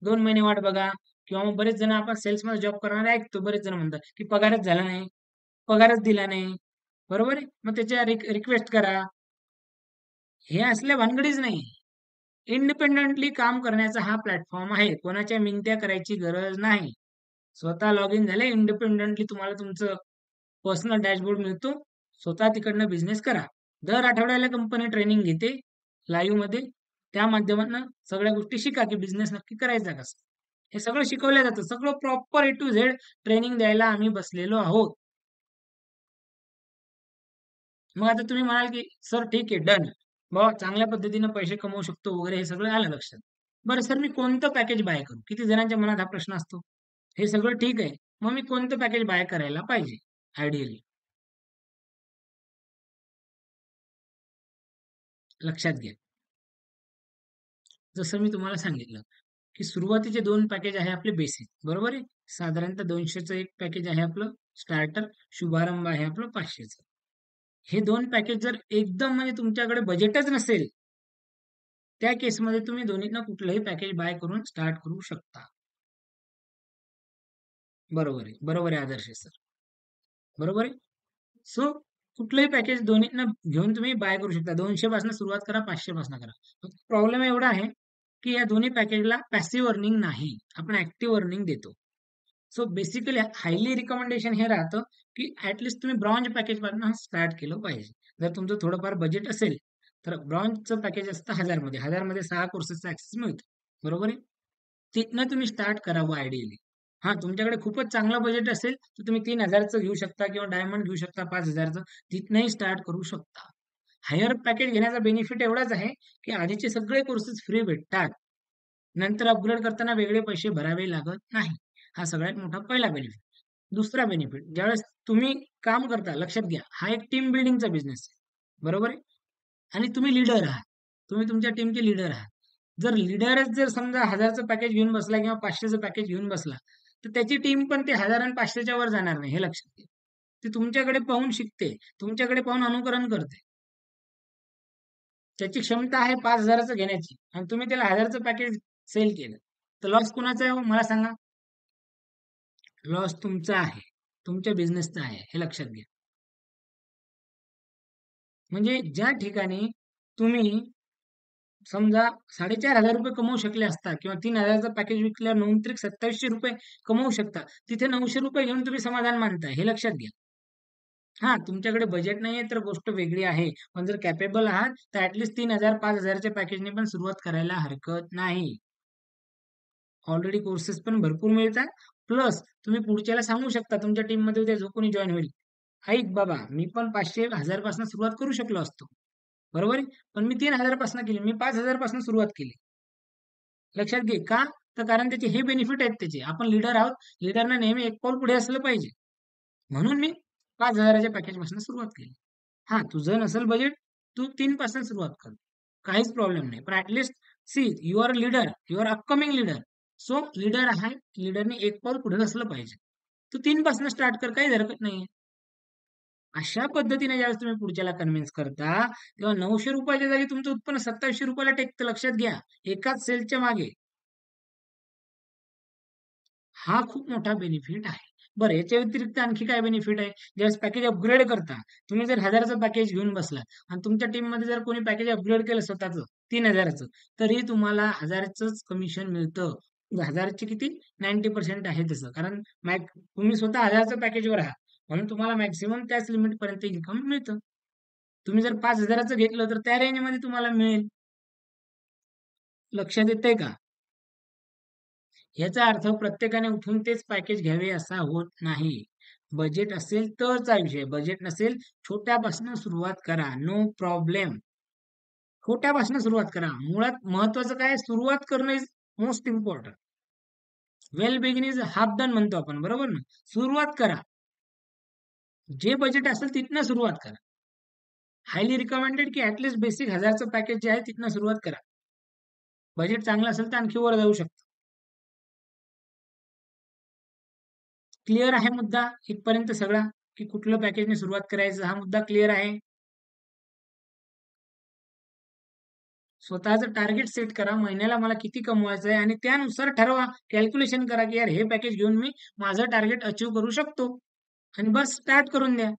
2 महिने वाट बघा किंवा मग बरेच जण आपण सेल्समध्ये जॉब करणारे ऐकतो. बरेच जण म्हणतात, की पगारच झाला नाही, पगारच दिला नाही. बरोबर आहे? मग त्याच्या रिक्वेस्ट करा. हे असल्या भानगडीच नाही. इंडिपेंडेंटली काम करण्याचा हा प्लॅटफॉर्म आहे. कोणाच्या मिनत्या करायची गरज नाही. स्वतः लॉग इन झाले, इंडिपेंडेंटली तुम्हाला तुमचं पर्सनल डॅशबोर्ड मिळतो. स्वतः तिकडनं बिझनेस करा. दर आठवड्याला कंपनी ट्रेनिंग घेते लाईव्हमध्ये. त्या माध्यमातून सगळ्या गोष्टी शिका, की बिझनेस नक्की करायचा कसा. हे सगळं शिकवलं जातं. सगळं proper A to Z training द्यायला आम्ही बसलेलो आहोत. मग आता तुम्ही म्हणाल, की "सर ठीक आहे, डन. बाबा चांगल्या पद्धतीनं पैसे कमवू शकतो वगैरे हे सगळं आलं लक्षात. बरं सर मी कोणतं पॅकेज बाय करू?" किती जणांच्या मनात हा प्रश्न असतो. हे सगळं ठीक आहे. मग मी कोणतं पॅकेज बाय करायला पाहिजे आयडियली? लक्षात घ्या. जसं मी तुम्हाला सांगितलं, की सुरुवातीचे 2 पॅकेज आहे आपले बेसिक, बरोबर आहे? साधारणतः 200चं एक पॅकेज आहे आपलं स्टार्टर, शुभारंभ आहे आपलं 500चं. हे 2 पॅकेज जर एकदम म्हणजे तुमच्याकडे बजेटच नसेल, त्या केसमध्ये तुम्ही दोन्हीतनं कुठलंही पॅकेज बाय करून स्टार्ट करू शकता. बरोबर आहे. बरोबर आहे आदर्श सर. बरोबर आहे? सो कुठलंही पॅकेज दोन्हीतनं घेऊन तुम्ही बाय करू शकता. 200 पासून सुरुवात करा, 500 पासून करा. फक्त प्रॉब्लेम एवढा आहे, की या दोन्ही पॅकेजला पॅसिव्ह अर्निंग नाही. आपण ॲक्टिव्ह अर्निंग देतो. सो बेसिकली हायली रिकमेंडेशन हे राहतं, की तुम्ही ब्रॉन्झ पॅकेजपासून स्टार्ट केलं पाहिजे. जर तुमचं थोडंफार बजेट असेल, तर ब्रॉन्झचं पॅकेज असतं 1000 मध्ये. 1000 मध्ये 6 कोर्सेसचा ॲक्सेस मिळतो. बरोबर आहे? तिथनं तुम्ही स्टार्ट करावं आयडियली. हां, तुमच्याकडे खूपच चांगलं बजेट असेल, तर तुम्ही 3,000चं घेऊ शकता किंवा डायमंड घेऊ शकता 5,000चं. तिथनंही स्टार्ट करू शकता. हायर पॅकेज घेण्याचा बेनिफिट एवढाच आहे, की आधीचे सगळे कोर्सेस फ्री भेटतात. नंतर अपग्रेड करताना वेगळे पैसे भरावे लागत नाही. हा सगळ्यात मोठा पहिला बेनिफिट. दुसरा बेनिफिट, ज्यावेळेस तुम्ही काम करता, लक्षात घ्या, हा एक टीम बिल्डिंगचा बिझनेस आहे. बरोबर आहे? आणि तुम्ही लीडर आहात. तुम्ही तुमच्या टीमचे लीडर आहात. जर लीडरच जर समजा 1000चं पॅकेज घेऊन बसला किंवा 500चं पॅकेज घेऊन बसला, तर त्याची टीम पण ते 1000 आणि 500च्या वर जाणार नाही, हे लक्षात घ्या. ती तुमच्याकडे पाहून शिकते, तुमच्याकडे पाहून अनुकरण करते. त्याची क्षमता आहे 5,000चं घेण्याची आणि तुम्ही त्याला 1000चं पॅकेज सेल केलं. तर लॉस कुणाचा आहे हो मला सांगा? लॉस तुमचा आहे. तुमच्या बिझनेसचा आहे, हे लक्षात घ्या. म्हणजे ज्या ठिकाणी तुम्ही समजा ₹4,500 कमवू शकले असता किंवा 3,000चं पॅकेज विकल्यावर 9 त्रिक ₹2700 कमवू शकता. तिथे ₹900 घेऊन तुम्ही समाधान मानताय, हे लक्षात घ्या. हां, तुमच्याकडे बजेट नाहीये तर गोष्ट वेगळी आहे. पण जर कॅपेबल आहात तर ॲट 3,000 5,000च्या पॅकेजने पण सुरुवात करायला हरकत नाही. ऑलरेडी कोर्सेस पण भरपूर मिळतात. प्लस तुम्ही पुढच्याला सांगू शकता तुमच्या टीममध्ये उद्या जो कोणी जॉइन होईल. "ऐक बाबा, मी पण 500 1000 पासून सुरुवात करू शकलो असतो." बरोबर आहे? पण मी 3,000 पासून केली. मी 5,000 पासून सुरुवात केली. लक्षात घे. का? तर कारण त्याचे हे बेनिफिट आहेत त्याचे. आपण लीडर आहोत. लीडरना नेहमी एक पाऊल पुढे असलं पाहिजे. म्हणून मी 5,000च्या पॅकेजपासून सुरुवात केली. हां, तुझं नसेल बजेट, तू 3 पासून सुरुवात कर. काहीच प्रॉब्लेम नाही. पण see you are leader, you are upcoming leader. So leader आहे, लीडरने एक पाऊल पुढे घसलं पाहिजे. तू 3 पासून स्टार्ट कर, काही हरकत नाहीये. अशा पद्धतीने ज्यावेळेस तुम्ही पुढच्याला कन्व्हिन्स करता, तेव्हा ₹900 जागी तुमचं उत्पन्न ₹2700 टेकतं, लक्षात घ्या. एकाच सेलच्या मागे. हा खूप मोठा बेनिफिट आहे. बरं, याच्या व्यतिरिक्त आणखी काय बेनिफिट आहे? ज्यावेळेस पॅकेज अपग्रेड करता, तुम्ही जर 1000चं पॅकेज घेऊन बसलात आणि तुमच्या टीममध्ये जर कोणी पॅकेज अपग्रेड केलं स्वतःचं 3000चं, तरी तुम्हाला 1000चंच कमिशन मिळतं. 1000ची किती? 90% आहे तसं. कारण तुम्ही स्वतः 1000चं पॅकेजवर आहात. म्हणून तुम्हाला मॅक्सिमम त्याच लिमिटपर्यंत इन्कम मिळतं. तुम्ही जर 5000चं घेतलं, तर त्या रेंजमध्ये तुम्हाला मिळेल. लक्षात येतंय का? याचा अर्थ प्रत्येकाने उठून तेच पॅकेज घ्यावे असा होत नाही. बजेट असेल तरचा विषय, बजेट नसेल छोट्यापासून सुरुवात करा, नो प्रॉब्लेम. छोट्यापासून सुरुवात करा. मुळात महत्वाचं काय, सुरुवात करणं is most important. Well begin is half done म्हणतो आपण, बरोबर ना? सुरुवात करा. जे बजेट असेल तिथनं सुरुवात करा. हायली रिकमेंडेड की ऍटलीस्ट बेसिक 1000चं पॅकेज जे आहे तिथनं सुरुवात करा. बजेट चांगलं असेल तर आणखी वर जाऊ शकतो. क्लिअर आहे मुद्दा इथपर्यंत सगळा, की कुठलं पॅकेजने सुरुवात करायचं, हा मुद्दा क्लिअर आहे. स्वतःचं टार्गेट सेट करा, महिन्याला मला किती कमवायचं आहे आणि त्यानुसार ठरवा, कॅल्क्युलेशन करा, की यार हे पॅकेज घेऊन मी माझं टार्गेट अचीव्ह करू शकतो. आणि बस स्टार्ट करून द्या.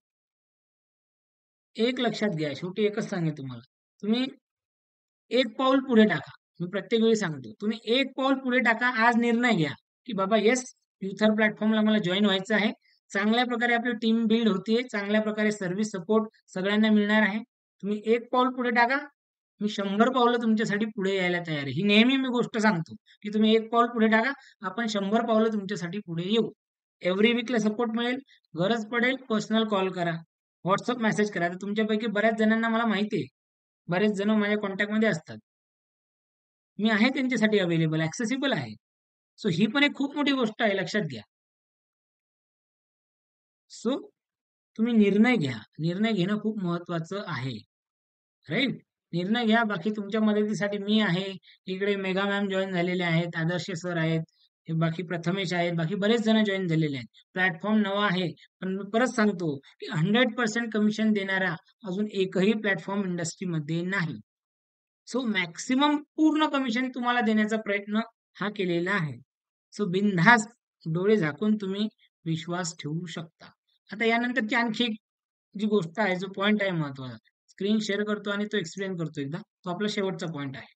एक लक्षात घ्या, शेवटी एकच सांगेन तुम्हाला, तुम्ही एक पाऊल पुढे टाका. मी प्रत्येक वेळी सांगतो, तुम्ही एक पाऊल पुढे टाका. आज निर्णय घ्या, की बाबा येस, युथर प्लॅटफॉर्मला मला जॉईन व्हायचं आहे. चांगल्या प्रकारे आपली टीम बिल्ड होतीये, चांगल्या प्रकारे सर्व्हिस सपोर्ट सगळ्यांना मिळणार आहे. तुम्ही एक पाऊल पुढे टाका, मी 100 पावलं तुमच्यासाठी पुढे यायला तयार आहे. ही नेहमी मी गोष्ट सांगतो, की तुम्ही एक पाऊल पुढे टाका, आपण 100 पावलं तुमच्यासाठी पुढे येऊ. एव्हरी वीकला सपोर्ट मिळेल, गरज पडेल पर्सनल कॉल करा, व्हॉट्सअप मेसेज करा. तर तुमच्यापैकी बऱ्याच जणांना मला माहिती आहे, बरेच जण माझ्या कॉन्टॅक्टमध्ये असतात. मी आहे त्यांच्यासाठी अवेलेबल, ऍक्सेसिबल आहे. सो ही पण एक खूप मोठी गोष्ट आहे, लक्षात घ्या. सो तुम्ही निर्णय घ्या. निर्णय घेणं खूप महत्वाचं आहे. राईट? निर्णय घ्या. बाकी तुमच्या मदतीसाठी मी आहे. इकडे मेघा मॅम जॉइन झालेले आहेत, आदर्श सर आहेत, हे बाकी प्रथमेश आहेत, बाकी बरेच जण जॉइन झालेले आहेत. प्लॅटफॉर्म नवा आहे, पण मी परत सांगतो, की 100% कमिशन देणारा अजून एकही प्लॅटफॉर्म इंडस्ट्रीमध्ये नाही. सो मॅक्सिमम पूर्ण कमिशन तुम्हाला देण्याचा प्रयत्न हा केलेला आहे. सो बिनधास्त डोळे झाकून तुम्ही विश्वास ठेवू शकता. आता यानंतरची आणखी एक जी गोष्ट आहे, जो पॉइंट आहे महत्वाचा, स्क्रीन शेअर करतो आणि तो एक्सप्लेन करतो एकदा. तो आपला शेवटचा पॉइंट आहे.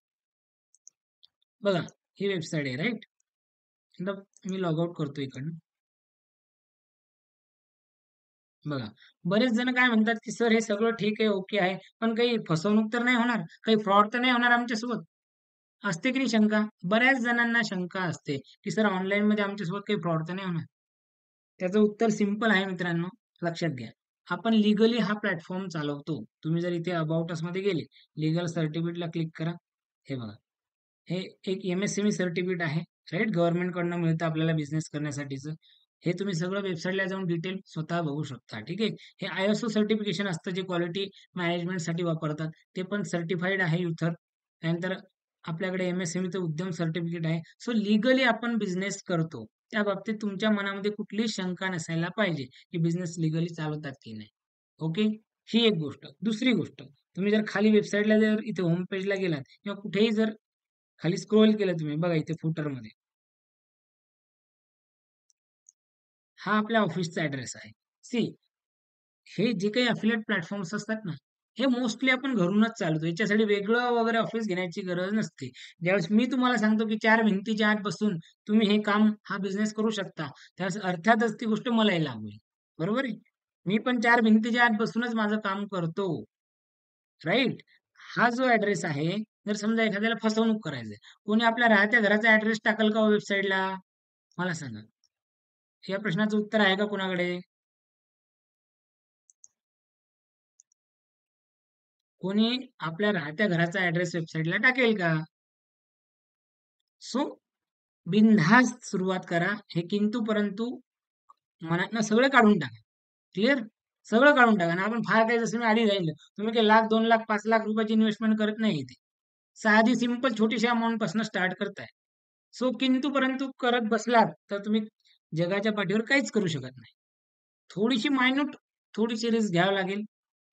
बघा, ही वेबसाईट आहे, राईट? एकदा मी लॉग आउट करतो इकडनं. बघा, बरेच जण काय म्हणतात, की सर हे सगळं ठीक आहे, ओके आहे, पण काही फसवणूक तर नाही होणार, काही फ्रॉड तर नाही होणार आमच्यासोबत? असते की नाही शंका? बऱ्याच जणांना शंका असते, की सर ऑनलाईन मध्ये आमच्यासोबत काही फ्रॉड तर नाही होणार? त्याचं उत्तर सिंपल आहे मित्रांनो, लक्षात घ्या. आपण लीगली हा प्लॅटफॉर्म चालवतो. तुम्ही जर इथे अबाउट अस मध्ये गेले, लीगल सर्टिफिकेटला क्लिक करा. हे बघा, हे एक एम-एस-एम-ई सर्टिफिकेट आहे, राईट? गव्हर्नमेंटकडनं मिळतं आपल्याला बिझनेस करण्यासाठीचं. हे तुम्ही सगळं वेबसाईटला जाऊन डिटेल स्वतः बघू शकता, ठीक आहे? हे आय-एस-ओ सर्टिफिकेशन असतं, जे क्वालिटी मॅनेजमेंटसाठी वापरतात. ते पण सर्टिफाईड आहे युथर. त्यानंतर आपल्याकडे एम-एस-एम-ईचं उद्यम सर्टिफिकेट आहे. सो लीगली आपण बिझनेस करतो. त्या बाबतीत तुमच्या मनामध्ये कुठलीच शंका नसायला पाहिजे, की बिझनेस लीगली चालवतात की नाही. ओके? ही एक गोष्ट. दुसरी गोष्ट, तुम्ही जर खाली वेबसाईटला जर इथे होम पेजला गेलात किंवा कुठेही जर खाली स्क्रोल केलं तुम्ही, बघा इथे फुटरमध्ये, हा आपल्या ऑफिसचा ॲड्रेस आहे. सी, हे जे काही अफिलिएट प्लॅटफॉर्म्स असतात ना, हे मोस्टली आपण घरूनच चालवतो. याच्यासाठी वेगळं वगैरे ऑफिस घेण्याची गरज नसते. ज्यावेळेस मी तुम्हाला सांगतो, की 4 भिंतीच्या आत बसून तुम्ही हे काम, हा बिझनेस करू शकता, त्यावेळेस अर्थातच ती गोष्ट मलाही लागू होईल. बरोबर आहे? मी पण 4 भिंतीच्या आत बसूनच माझं काम करतो. राइट? हा जो ॲड्रेस आहे, जर समजा एखाद्याला फसवणूक करायची, कोणी आपल्या राहत्या घराचा ॲड्रेस टाकल का हो वेबसाईटला? मला सांगा. या प्रश्नाचं उत्तर आहे का कुणाकडे? कोणी आपल्या राहत्या घराचा ॲड्रेस वेबसाईटला टाकेल का? सो बिनधास्त सुरुवात करा. हे किंतु परंतु मनातनं सगळं काढून टाका. क्लिअर? सगळं काढून टाका. आणि आपण फार काही, जसं मी आधी सांगितलं, तुम्ही काही लाख, 2 लाख, 5 लाख रुपयाची इन्व्हेस्टमेंट करत नाही इथे. साधी सिंपल छोटीशी अमाउंट पासून स्टार्ट करताय. सो किंतु परंतु करत बसलात तर तुम्ही जगाच्या पाठीवर काहीच करू शकत नाही. थोडीशी मायन्यूट थोडीशी रिस्क घ्यावं लागेल.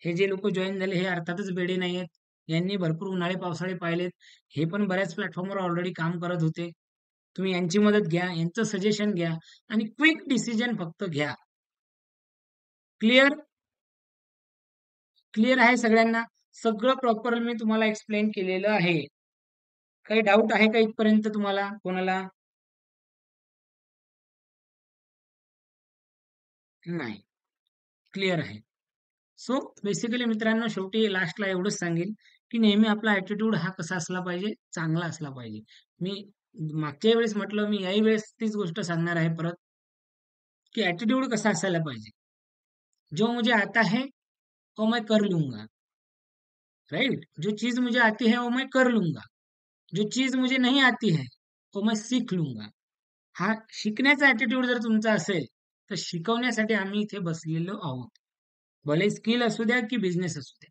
हे जे लोक जॉईन झाले हे अर्थातच वेडे नाही आहेत. यांनी भरपूर उन्हाळे पावसाळे पाहिलेत. हे पण बऱ्याच प्लॅटफॉर्मवर ऑलरेडी काम करत होते. तुम्ही यांची मदत घ्या, यांचं सजेशन घ्या आणि क्विक डिसिजन फक्त घ्या. क्लिअर? क्लिअर आहे सगळ्यांना? सगळं प्रॉपर मी तुम्हाला एक्सप्लेन केलेलं आहे. काही डाऊट आहे का इथपर्यंत तुम्हाला कोणाला? नाही. क्लिअर आहे. सो बेसिकली मित्रांनो शेवटी लास्टला एवढंच सांगेल, की नेहमी आपला ॲटिट्यूड हा कसा असला पाहिजे? चांगला असला पाहिजे. मी मागच्या वेळेस म्हटलं, मी याही वेळेस तीच गोष्ट सांगणार आहे परत, की ॲटिट्यूड कसा असायला पाहिजे? जो मुझे आता है, वो मैं कर लूँगा. राइट? जो चीज़ मुझे आती है, वो मैं कर लूँगा. जो चीज़ मुझे नहीं आती है, वो मैं सीख लूँगा. हा शिकण्याचा ॲटिट्यूड जर तुमचा असेल, तर शिकवण्यासाठी आम्ही इथे बसलेलो आहोत. भले स्किल असू द्या की बिझनेस असू द्या.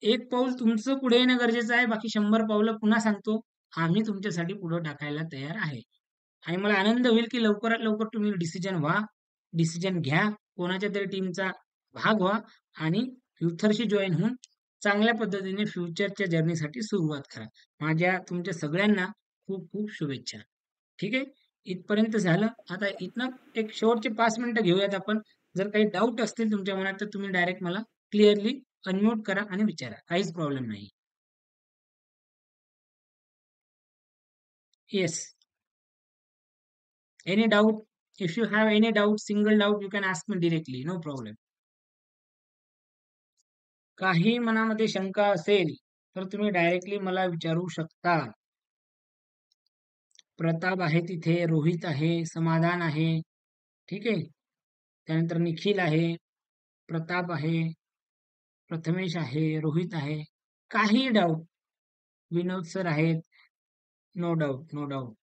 एक पाऊल तुमचं पुढे येणं गरजेचं आहे. बाकी 100 पावलं पुन्हा सांगतो, आम्ही तुमच्यासाठी पुढे टाकायला तयार आहे. आणि मला आनंद होईल की लवकरात लवकर तुम्ही डिसिजन व्हा, डिसिजन घ्या, कोणाच्या तरी टीमचा भाग व्हा आणि फ्युचरशी जॉइन होऊन चांगल्या पद्धतीने फ्युचरच्या जर्नीसाठी सुरुवात करा. माझ्या तुमच्या सगळ्यांना खूप खूप शुभेच्छा. ठीक आहे? इथपर्यंत झालं. आता इथनं एक शेवटचे 5 मिनिटं घेऊयात आपण. जर काही डाऊट असतील तुमच्या मनात तर तुम्ही डायरेक्ट मला क्लिअरली अनम्यूट करा आणि विचारा. काहीच प्रॉब्लेम नाही. Yes. Any doubt? If you have any doubt, single doubt, you can ask me directly. No problem. काही मनामध्ये शंका असेल, तर तुम्ही डायरेक्टली मला विचारू शकता. प्रताप आहे तिथे, रोहित आहे, समाधान आहे. ठीक आहे. त्यानंतर निखिल आहे, प्रताप आहे, प्रथमेश आहे, रोहित आहे. काही डाऊट. विनोद सर आहेत. No doubt, no doubt.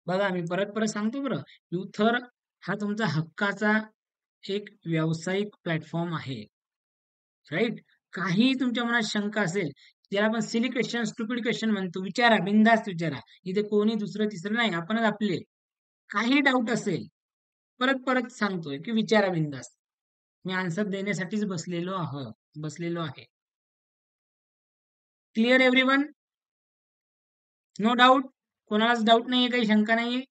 बघा मी परत परत सांगतो बरं. युथर हा तुमचा हक्काचा एक व्यावसायिक प्लॅटफॉर्म आहे. राईट? काहीही तुमच्या मनात शंका असेल, ज्याला आपण सिली क्वेश्चन, स्टुपिड क्वेश्चन म्हणतो, विचारा, बिनधास्त विचारा. इथे कोणी दुसरं तिसरं नाही, आपणच आपले. काही डाऊट असेल, परत परत सांगतोय की विचारा बिनधास्त. मी आन्सर देण्यासाठीच बसलेलो आहे. Clear everyone? No doubt? कोणालाच डाऊट नाहीये, काही शंका नाहीये?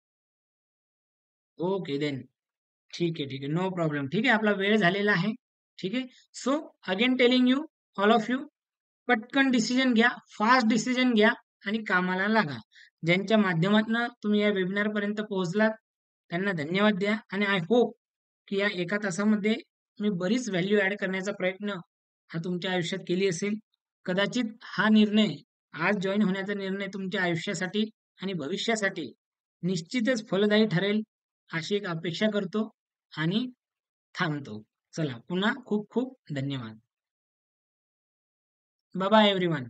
Okay then. ठीक आहे, ठीक आहे. No problem. ठीक आहे, आपला वेळ झालेला आहे. ठीक आहे. So again telling you, all of you, पटकन डिसिजन घ्या, फास्ट डिसिजन घ्या आणि कामाला लागा. ज्यांच्या माध्यमातून तुम्ही या वेबिनार पर्यंत पोहोचलात, त्यांना धन्यवाद द्या आणि आय होप की या एका तासामध्ये मी बरीच व्हॅल्यू ॲड करण्याचा प्रयत्न हा तुमच्या आयुष्यात केली असेल. कदाचित हा निर्णय, आज जॉइन होण्याचा निर्णय तुमच्या आयुष्यासाठी आणि भविष्यासाठी निश्चितच फलदायी ठरेल, अशी एक अपेक्षा करतो आणि थांबतो. चला, पुन्हा खूप खूप धन्यवाद. Bye bye everyone.